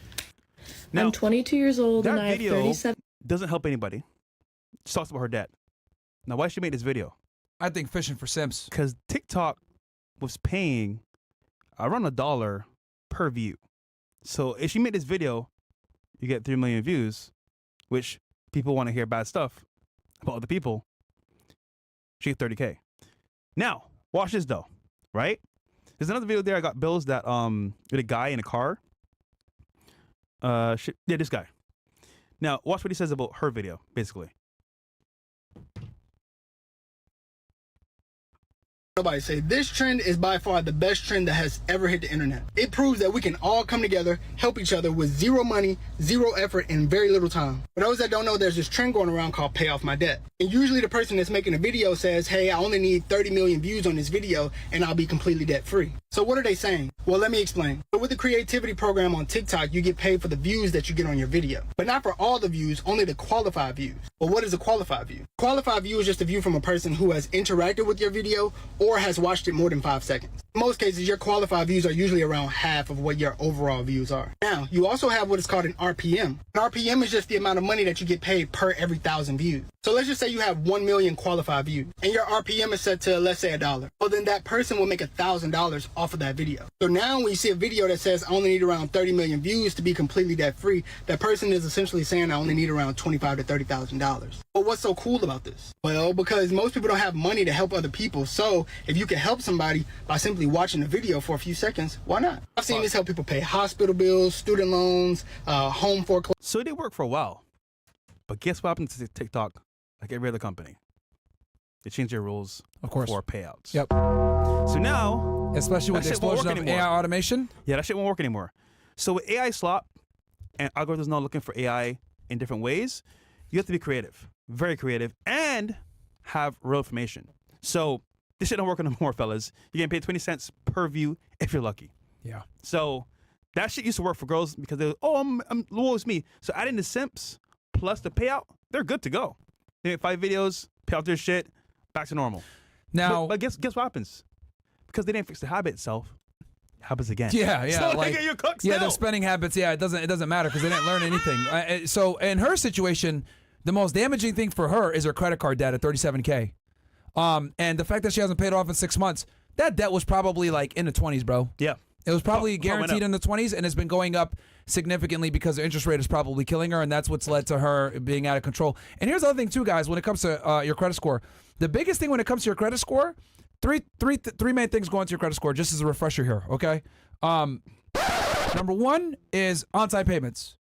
Now, I'm 22 years old that and I have video 37. doesn't help anybody. She talks about her debt. Now, why she made this video? I think fishing for simps. Because TikTok was paying around $1 per view. So if she made this video, you get 3 million views, which people want to hear bad stuff about other people. She get 30K. Now, watch this though, right? There's another video there. I got bills that with a guy in a car. This guy. Now, watch what he says about her video, basically. Nobody say this trend is by far the best trend that has ever hit the internet. It proves that we can all come together, help each other with zero money, zero effort, and very little time. For those that don't know, there's this trend going around called pay off my debt. And usually the person that's making the video says, hey, I only need 30 million views on this video and I'll be completely debt free. So what are they saying? Well, let me explain. So with the creativity program on TikTok, you get paid for the views that you get on your video, but not for all the views, only the qualified views. Well, what is a qualified view? Qualified view is just a view from a person who has interacted with your video or has watched it more than 5 seconds. In most cases, your qualified views are usually around half of what your overall views are. Now, you also have what is called an RPM. An RPM is just the amount of money that you get paid per every 1,000 views. So let's just say you have 1 million qualified views and your RPM is set to, let's say, $1. Well, then that person will make $1,000 off of that video. So now when you see a video that says I only need around 30 million views to be completely debt free, that person is essentially saying I only need around $25,000 to $30,000. But what's so cool about this? Well, because most people don't have money to help other people. So if you can help somebody by simply watching the video for a few seconds, why not? I've seen this help people pay hospital bills, student loans, home foreclosure. So it did work for a while. But guess what happened to TikTok? Like every other company. They changed their rules Of course. for payouts. Yep. So now, Especially with that the shit won't explosion work of anymore. AI automation. Yeah, that shit won't work anymore. So with AI slop and algorithms now looking for AI in different ways, you have to be creative, very creative, and have real information. So this shit don't work anymore, fellas. You're getting paid 20 cents per view if you're lucky. Yeah. So that shit used to work for girls because they're, I'm woe is me. So adding the simps plus the payout, they're good to go. They make 5 videos, pay out their shit, back to normal. Now, But guess what happens? Because they didn't fix the habit itself, it happens again. yeah, So like nigga, you're cooked yeah, still. their spending habits. Yeah, it doesn't matter because they didn't learn anything. So in her situation, the most damaging thing for her is her credit card debt at $37K, and the fact that she hasn't paid it off in 6 months. That debt was probably like in the 20s, bro. Yeah. It was probably went guaranteed up. in the 20s, and it's been going up significantly because the interest rate is probably killing her, and that's what's led to her being out of control. And here's the other thing too, guys. When it comes to your credit score, the biggest thing when it comes to your credit score, three main things go into your credit score. Just as a refresher here, okay? Number 1 is on-time payments.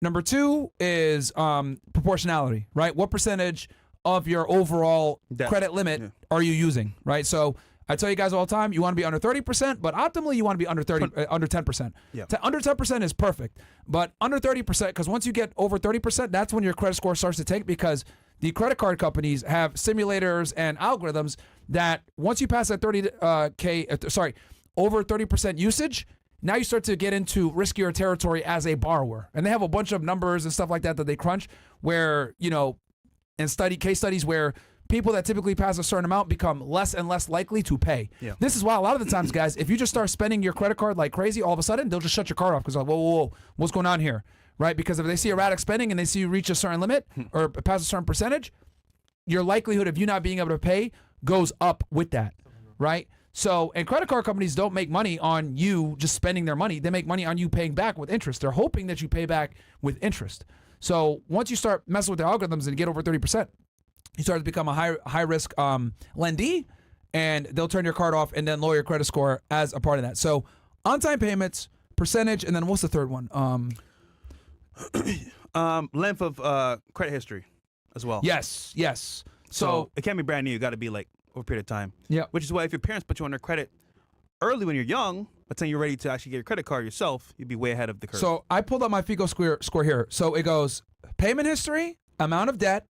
Number 2 is proportionality, right? What percentage of your overall Debt. credit limit are you using, right? So I tell you guys all the time, you want to be under 30%, but optimally you want to be under 10%. Yeah. Under 10% is perfect, but under 30%, because once you get over 30%, that's when your credit score starts to tank because the credit card companies have simulators and algorithms that once you pass that over 30% usage, now you start to get into riskier territory as a borrower. And they have a bunch of numbers and stuff like that they crunch where, and case studies where people that typically pass a certain amount become less and less likely to pay. Yeah. This is why a lot of the times, guys, if you just start spending your credit card like crazy, all of a sudden they'll just shut your card off because like, whoa, what's going on here, right? Because if they see erratic spending and they see you reach a certain limit or pass a certain percentage, your likelihood of you not being able to pay goes up with that, right? So, and credit card companies don't make money on you just spending their money. They make money on you paying back with interest. They're hoping that you pay back with interest. So once you start messing with their algorithms and get over 30%, you start to become a high risk lendee, and they'll turn your card off and then lower your credit score as a part of that. So on-time payments, percentage, and then what's the third one? Length of credit history as well. Yes. So it can't be brand new. You got to be like over a period of time. Yeah. Which is why if your parents put you on their credit early when you're young, but then you're ready to actually get a credit card yourself, you'd be way ahead of the curve. So I pulled up my FICO score here. So it goes payment history, amount of debt,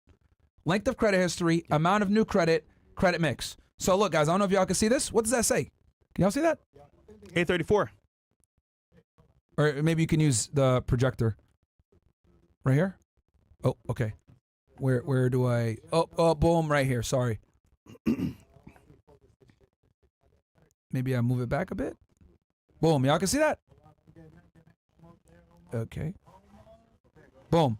length of credit history, amount of new credit, credit mix. So look, guys, I don't know if y'all can see this. What does that say? Can y'all see that? 834. Or maybe you can use the projector. Right here? Oh, okay. Where do I? Oh, boom, right here. Sorry. Maybe I move it back a bit. Boom, y'all can see that? Okay. Boom.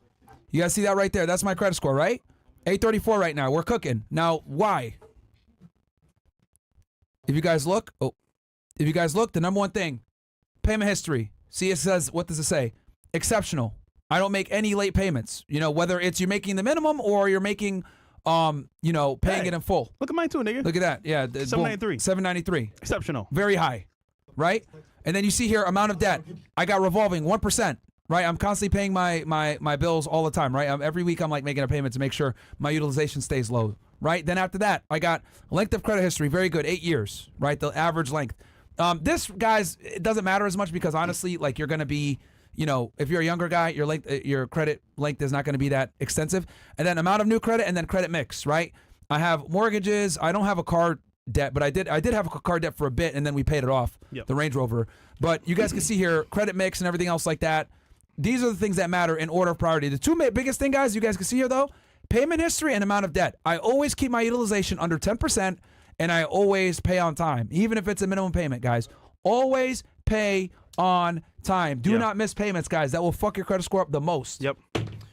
You guys see that right there? That's my credit score, right? 834 right now. We're cooking. Now, why? If you guys look, the number one thing, payment history. See, it says, what does it say? Exceptional. I don't make any late payments. You know, whether it's you're making the minimum or you're making, paying it in full. Look at mine too, nigga. Look at that. Yeah. 793. 793. Exceptional. Very high, right? And then you see here, amount of debt. I got revolving 1%, right? I'm constantly paying my bills all the time, right? Every week I'm like making a payment to make sure my utilization stays low, right? Then after that, I got length of credit history, very good, 8 years, right? The average length. This, guys, it doesn't matter as much because honestly, like you're going to be, if you're a younger guy, your credit length is not going to be that extensive. And then amount of new credit and then credit mix, right? I have mortgages. I don't have a car debt, but I did have a car debt for a bit and then we paid it off, the Range Rover. But you guys can see here, credit mix and everything else like that. These are the things that matter in order of priority. The two biggest thing, guys, you guys can see here though, payment history and amount of debt. I always keep my utilization under 10% and I always pay on time, even if it's a minimum payment, guys. Always pay on time. Do not miss payments, guys. That will fuck your credit score up the most. Yep.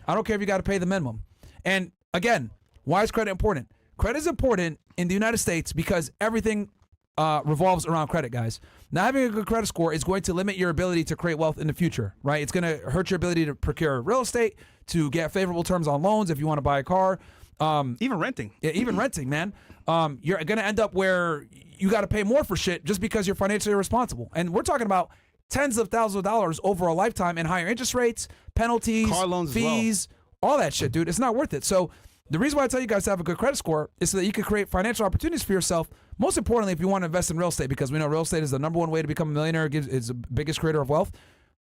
I don't care if you got to pay the minimum. And again, why is credit important? Credit is important in the United States because everything revolves around credit, guys. Now, having a good credit score is going to limit your ability to create wealth in the future, right? It's going to hurt your ability to procure real estate, to get favorable terms on loans if you want to buy a car. Even renting. Yeah, even renting, man. You're going to end up where you got to pay more for shit just because you're financially irresponsible. And we're talking about tens of thousands of dollars over a lifetime and higher interest rates, penalties, car loans fees, all that shit, dude. It's not worth it. So the reason why I tell you guys to have a good credit score is so that you can create financial opportunities for yourself. Most importantly, if you want to invest in real estate, because we know real estate is the number one way to become a millionaire, is the biggest creator of wealth.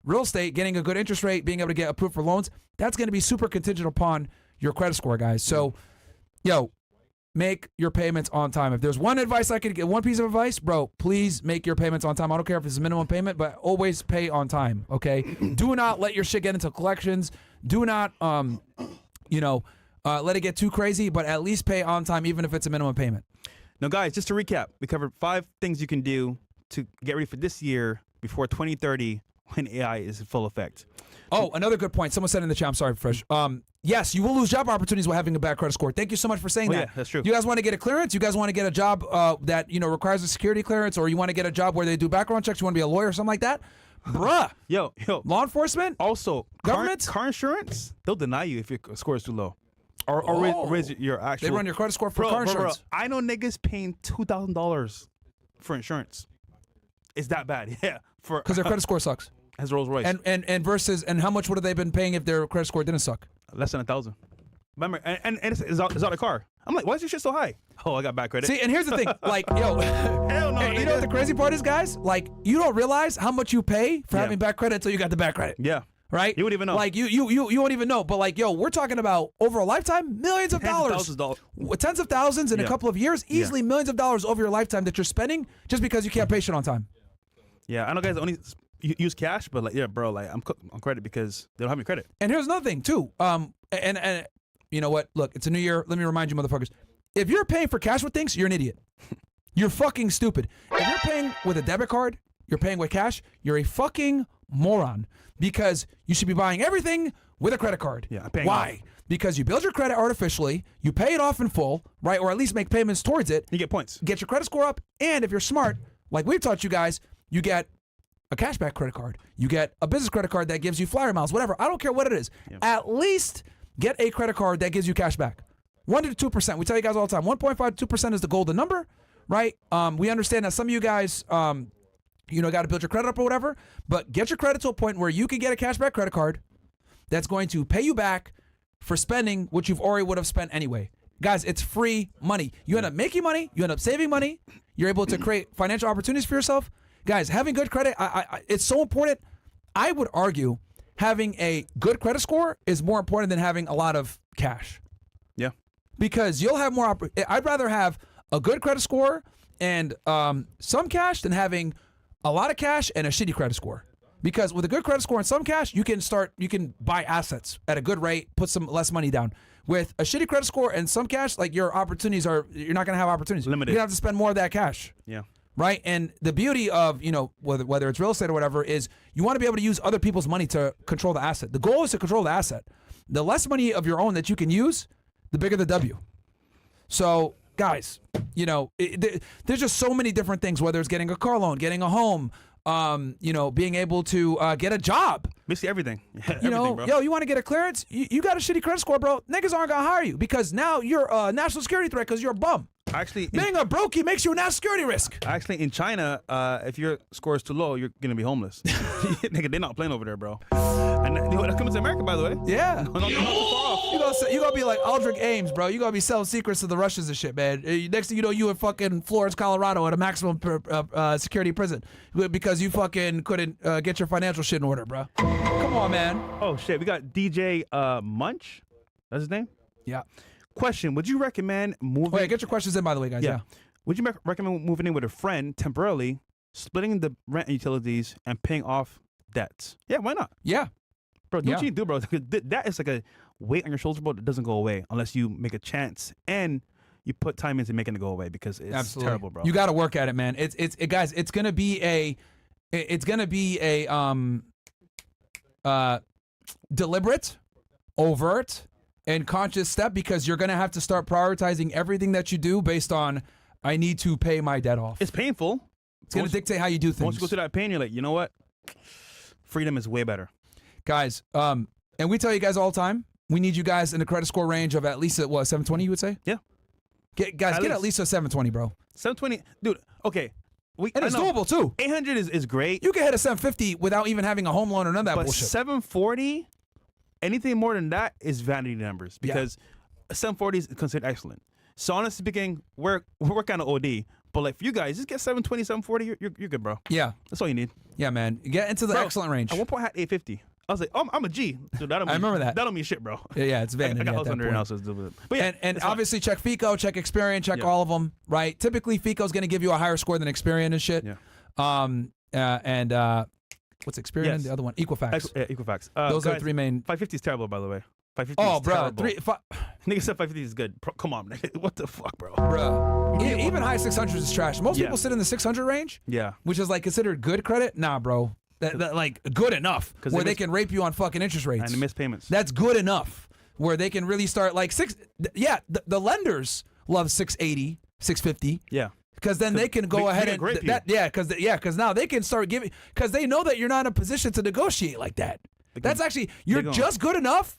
Real estate, getting a good interest rate, being able to get approved for loans, that's going to be super contingent upon your credit score, guys. So, make your payments on time. If there's one advice I could get, one piece of advice, bro, please make your payments on time. I don't care if it's a minimum payment, but always pay on time, okay? Do not let your shit get into collections. Do not, let it get too crazy, but at least pay on time, even if it's a minimum payment. Now, guys, just to recap, we covered 5 things you can do to get ready for this year before 2030 when AI is in full effect. Oh, another good point. Someone said in the chat, I'm sorry, Fresh. Yes, you will lose job opportunities while having a bad credit score. Thank you so much for saying that. Yeah, that's true. You guys want to get a clearance? You guys want to get a job that requires a security clearance, or you want to get a job where they do background checks? You want to be a lawyer or something like that? Bruh. Yo. Law enforcement? Also, Government? car insurance, they'll deny you if your score is too low. Or raise your actual... They run your credit score for car insurance. Bro. I know niggas paying $2,000 for insurance. It's that bad, yeah. Because their credit score sucks. As Rolls Royce. And versus, and how much would have they been paying if their credit score didn't suck? Less than $1,000. Remember, and it's out the car. I'm like, why is your shit so high? Oh, I got bad credit. See, and here's the thing, like, yo, hell no, you know what the crazy part is, guys? Like, you don't realize how much you pay for having bad credit until you got the bad credit. Yeah. Right? You wouldn't even know. Like, you won't even know. But, like, yo, we're talking about over a lifetime, millions of dollars. Tens of thousands in a couple of years, easily millions of dollars over your lifetime that you're spending just because you can't pay shit on time. Yeah, I know guys only use cash, but, like, yeah, bro, like, I'm on credit because they don't have any credit. And here's another thing, too. And you know what? Look, it's a new year. Let me remind you, motherfuckers. If you're paying for cash with things, you're an idiot. You're fucking stupid. If you're paying with a debit card, you're paying with cash, you're a fucking moron. Because you should be buying everything with a credit card. Yeah, I'm paying Why? because you build your credit artificially, you pay it off in full, right? Or at least make payments towards it. You get points. Get your credit score up, and if you're smart, like we've taught you guys, you get a cashback credit card. You get a business credit card that gives you flyer miles, whatever. I don't care what it is. Yeah. At least get a credit card that gives you cash back. 1 to 2%. We tell you guys all the time. 1.5 to 2% is the golden number, right? We understand that some of you guys, got to build your credit up or whatever, but get your credit to a point where you can get a cashback credit card that's going to pay you back for spending what you've already would have spent anyway. Guys, it's free money. You end up making money. You end up saving money. You're able to create financial opportunities for yourself. Guys, having good credit, it's so important. I would argue having a good credit score is more important than having a lot of cash. Yeah. Because you'll have more. I'd rather have a good credit score and some cash than having a lot of cash and a shitty credit score. Because with a good credit score and some cash, you can buy assets at a good rate, put some less money down. With a shitty credit score and some cash, like you're not going to have opportunities. Limited. You're going to have to spend more of that cash. Yeah. Right? And the beauty of, whether it's real estate or whatever, is you want to be able to use other people's money to control the asset. The goal is to control the asset. The less money of your own that you can use, the bigger the W. So, guys, there's just so many different things, whether it's getting a car loan, getting a home, being able to get a job. Basically everything. Everything, bro. You want to get a clearance? You got a shitty credit score, bro. Niggas aren't going to hire you because now you're a national security threat because you're a bum. Actually, being a brokey makes you a national security risk. Actually, in China, if your score is too low, you're gonna be homeless. Nigga, they're not playing over there, bro. And that comes to America, by the way. Yeah. Not too far off. You gonna be like Aldrich Ames, bro. You gonna be selling secrets to the Russians and shit, man. Next thing you know, you in fucking Florence, Colorado, at a maximum security prison because you fucking couldn't get your financial shit in order, bro. Come on, man. Oh shit, we got DJ Munch. That's his name. Yeah. Question: would you recommend moving? Wait, get your questions in, by the way, guys. Yeah. Would you recommend moving in with a friend temporarily, splitting the rent and utilities, and paying off debts? Yeah, why not? Yeah. Bro, do what you do, bro. That is like a weight on your shoulders, bro, that doesn't go away unless you make a chance and you put time into making it go away because it's terrible, bro. You got to work at it, man. Guys, it's gonna be a deliberate, overt, and conscious step because you're gonna have to start prioritizing everything that you do based on I need to pay my debt off. It's painful. It's gonna dictate how you do things. Once you go through that pain, you're like, you know what? Freedom is way better. Guys, and we tell you guys all the time, we need you guys in the credit score range of at least 720, you would say? Yeah. Get at least a 720, bro. 720, dude. Okay. And it's doable too. 800 is great. You can hit a 750 without even having a home loan or none of that but bullshit. 740, anything more than that is vanity numbers because 740 is considered excellent. So honestly speaking, we're kind of OD. But like for you guys, just get 720, 740, you're good, bro. Yeah. That's all you need. Yeah, man. Get into the excellent range. At one point I had 850. I was like, I'm a G. Dude, I remember that. That don't mean shit, bro. Yeah, it's vanity. I got at house that under point. houses to do with it. But yeah, and obviously check FICO, check Experian, check all of them, right? Typically FICO's going to give you a higher score than Experian and shit. Yeah. What's Experian? Yes. The other one, Equifax. Equifax. Those guys, are the three main. 550 is terrible, by the way. 550 Oh, is bro. terrible. Nigga said 550 is good. Come on, nigga. What the fuck, bro? Bro. Even high 600s is trash. Most people sit in the 600 range. Yeah. Which is like considered good credit. Nah, bro. That like good enough where they can rape you on fucking interest rates. And they miss payments. That's good enough where they can really start like the lenders love 680, 650. Yeah. Because then they can go ahead and because now they can start giving because they know that you're not in a position to negotiate like that. That's actually you're just good enough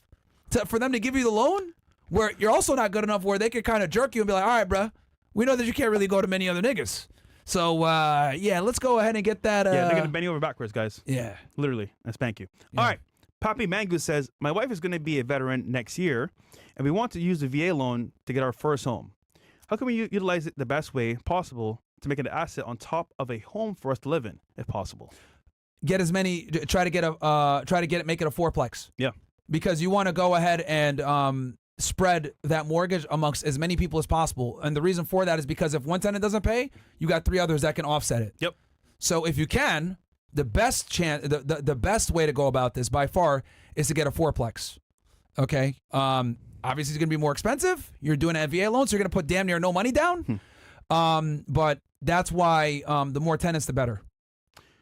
for them to give you the loan where you're also not good enough where they can kind of jerk you and be like, all right, bro, we know that you can't really go to many other niggas. So let's go ahead and get that. They're gonna bend you over backwards, guys. Yeah, literally, and spank you. Yeah. All right, Papi Mangu says my wife is gonna be a veteran next year, and we want to use the VA loan to get our first home. How can we utilize it the best way possible to make it an asset on top of a home for us to live in, if possible? Get as many. Try to get it. Make it a fourplex. Yeah, because you want to go ahead and spread that mortgage amongst as many people as possible. And the reason for that is because if one tenant doesn't pay, you got three others that can offset it. Yep. So if you can, the best way to go about this by far is to get a fourplex. Okay. Obviously it's going to be more expensive. You're doing an VA loan, so you're going to put damn near no money down. But that's why the more tenants, the better.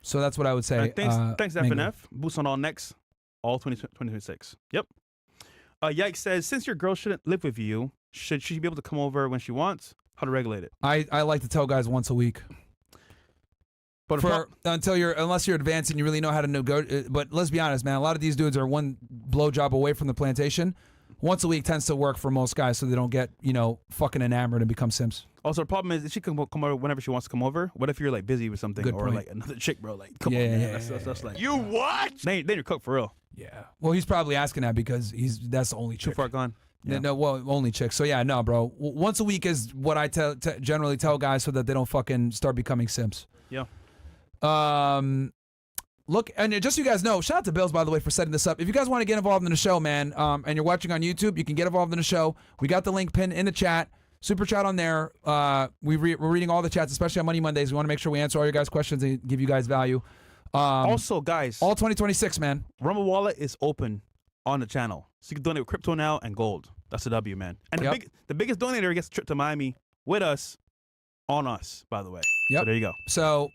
So that's what I would say. Thanks FNF. Boost on all next, all 2026. Yep. Yike says, since your girl shouldn't live with you, should she be able to come over when she wants? How to regulate it? I like to tell guys once a week. But Unless you're advanced and you really know how to negotiate. But let's be honest, man. A lot of these dudes are one blowjob away from the plantation. Once a week tends to work for most guys, so they don't get fucking enamored and become simps. also, the problem is, she can come over whenever she wants to come over. What if you're like busy with something Good or point. like another chick, bro? Like, come on, Yeah, man. yeah, That's like You what? then you're cooked for real. Yeah. Well, he's probably asking that because that's the only Too chick. far gone. Yeah. No, well, only chicks. So yeah, no, bro. Once a week is what I generally tell guys so that they don't fucking start becoming simps. Yeah. Look, and just so you guys know, shout out to Bills, by the way, for setting this up. If you guys want to get involved in the show, man, and you're watching on YouTube, you can get involved in the show. We got the link pinned in the chat. Super chat on there. We're reading all the chats, especially on Money Mondays. We want to make sure we answer all your guys' questions and give you guys value. Also, guys, All 2026, man. Rumble Wallet is open on the channel, so you can donate with crypto now and gold. That's a W, man. And Yep. the biggest donator gets a trip to Miami with us, on us, by the way. Yep. So there you go. So,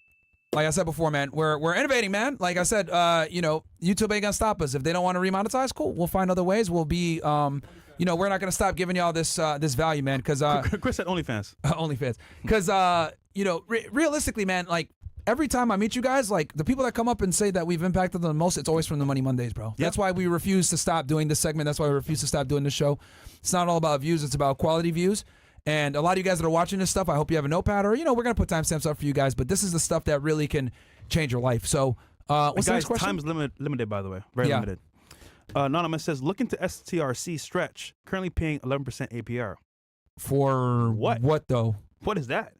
like I said before, man, we're innovating, man. Like I said, YouTube ain't gonna stop us. If they don't want to remonetize, cool. We'll find other ways. We'll be, we're not gonna stop giving y'all this value, man. Because Chris said OnlyFans. OnlyFans. Because realistically, man, like every time I meet you guys, like the people that come up and say that we've impacted them the most, it's always from the Money Mondays, bro. That's why we refuse to stop doing this segment. That's why we refuse to stop doing this show. It's not all about views. It's about quality views. And a lot of you guys that are watching this stuff, I hope you have a notepad or, we're going to put timestamps up for you guys, but this is the stuff that really can change your life. So, what's the Guys, next question? time's limited, by the way. Very Yeah. limited. Anonymous says, look into STRC Stretch, currently paying 11% APR. For What? What though? What is that?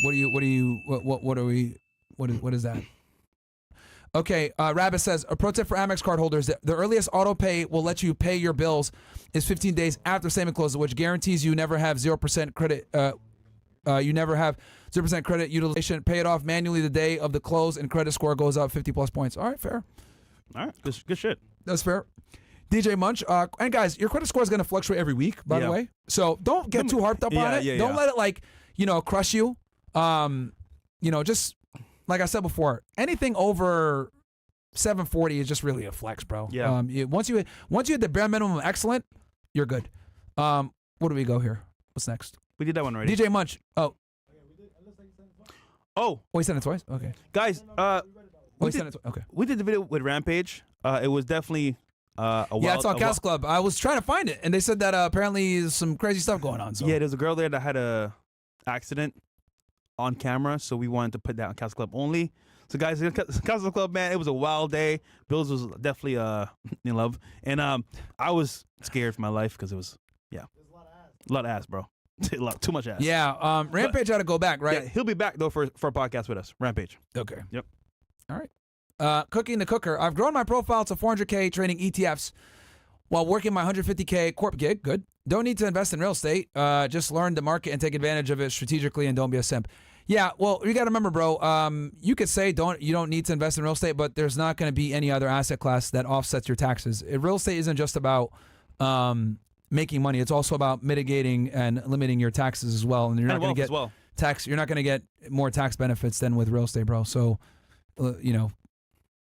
What is that? Okay, Rabbit says, a pro tip for Amex card holders, the earliest auto pay will let you pay your bills is 15 days after statement close, which guarantees you never have 0% credit. You never have 0% credit utilization. Pay it off manually the day of the close, and credit score goes up 50 plus points. All right, fair. All right, good shit. That's fair. DJ Munch, and guys, your credit score is going to fluctuate every week, by the Yeah. way. So don't get too harped up on it. Don't let it crush you. Just like I said before, anything over 740 is just really a flex, bro. Yeah. Once you hit the bare minimum excellent, you're good. Where do we go here? What's next? We did that one already. DJ Munch. Oh, Oh, he sent it twice. Okay. guys, He sent it okay. we did the video with Rampage. It was definitely a wild, Yeah, it's on Cast Club. I was trying to find it, and they said that apparently there's some crazy stuff going on. So. Yeah, there's a girl there that had a accident on camera, so we wanted to put that on Cast Club only. So guys, Cast Club, man, it was a wild day. Bills was definitely in love, and I was scared for my life because it was a lot of ass, bro. Too much ass. Yeah. Rampage had to go back, right? Yeah, he'll be back though for a podcast with us. Rampage. Okay. Yep. All right. Cooking the Cooker. I've grown my profile to 400K trading ETFs while working my 150K corp gig. Good. Don't need to invest in real estate. Just learn the market and take advantage of it strategically, and don't be a simp. Yeah, well, you got to remember, bro. You could say you don't need to invest in real estate, but there's not going to be any other asset class that offsets your taxes. Real estate isn't just about making money. It's also about mitigating and limiting your taxes as well. And you're not going to get as well. You're not going to get more tax benefits than with real estate, bro. So,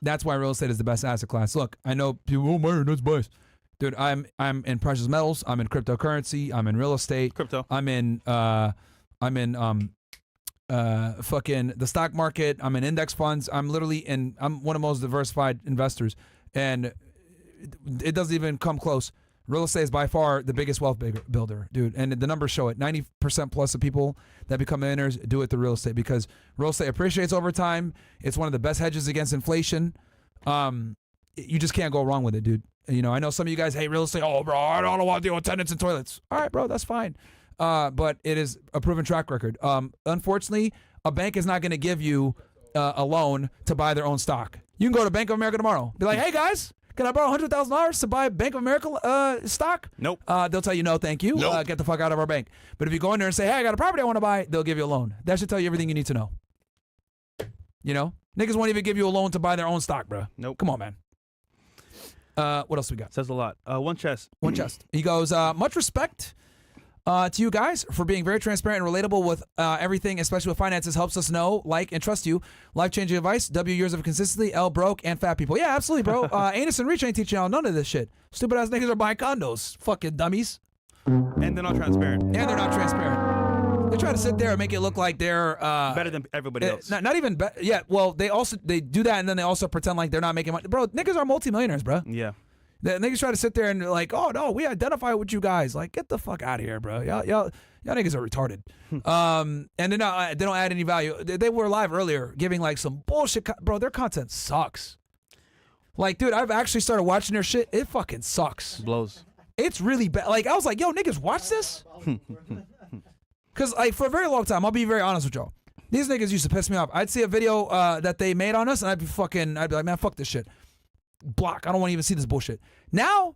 that's why real estate is the best asset class. Look, I know people, oh man, that's biased. Dude, I'm in precious metals. I'm in cryptocurrency. I'm in real estate. Crypto. I'm in fucking the stock market. I'm in index funds. I'm one of the most diversified investors, and it doesn't even come close. Real estate is by far the biggest wealth builder, dude. And the numbers show it. 90% plus of people that become millionaires do it through real estate because real estate appreciates over time. It's one of the best hedges against inflation. You just can't go wrong with it, dude. I know some of you guys hate real estate. Oh, bro, I don't want to deal with tenants and toilets. All right, bro, that's fine. But it is a proven track record. Unfortunately, a bank is not going to give you a loan to buy their own stock. You can go to Bank of America tomorrow. Be like, hey, guys. Can I borrow $100,000 to buy Bank of America stock? Nope. They'll tell you no, thank you. Nope. Get the fuck out of our bank. But if you go in there and say, hey, I got a property I want to buy, they'll give you a loan. That should tell you everything you need to know. Niggas won't even give you a loan to buy their own stock, bro. Nope. Come on, man. What else we got? Says a lot. One chest. One chest. He goes, much respect. to you guys for being very transparent and relatable with everything, especially with finances. Helps us know, like, and trust you. Life-changing advice. W, years of consistency. L, broke, and fat people. Yeah, absolutely, bro. Anus and Reach ain't teaching y'all none of this shit. Stupid ass niggas are buying condos. Fucking dummies. And they're not transparent. And they're not transparent. They try to sit there and make it look like they're Better than everybody else. Not even yeah. Well, they do that, and then they also pretend like they're not making money. Bro, niggas are multimillionaires, bro. Yeah. The niggas try to sit there and they're like, oh no, we identify with you guys. Like, get the fuck out of here, bro. Y'all niggas are retarded. And they don't add any value. They were live earlier giving like some bullshit. Bro, their content sucks. Like, dude, I've actually started watching their shit. It fucking sucks. Blows. It's really bad. Like, I was like, yo, niggas, watch this. Because like for a very long time, I'll be very honest with y'all. These niggas used to piss me off. I'd see a video that they made on us, and I'd be like, man, fuck this shit. Block. I don't want to even see this bullshit. Now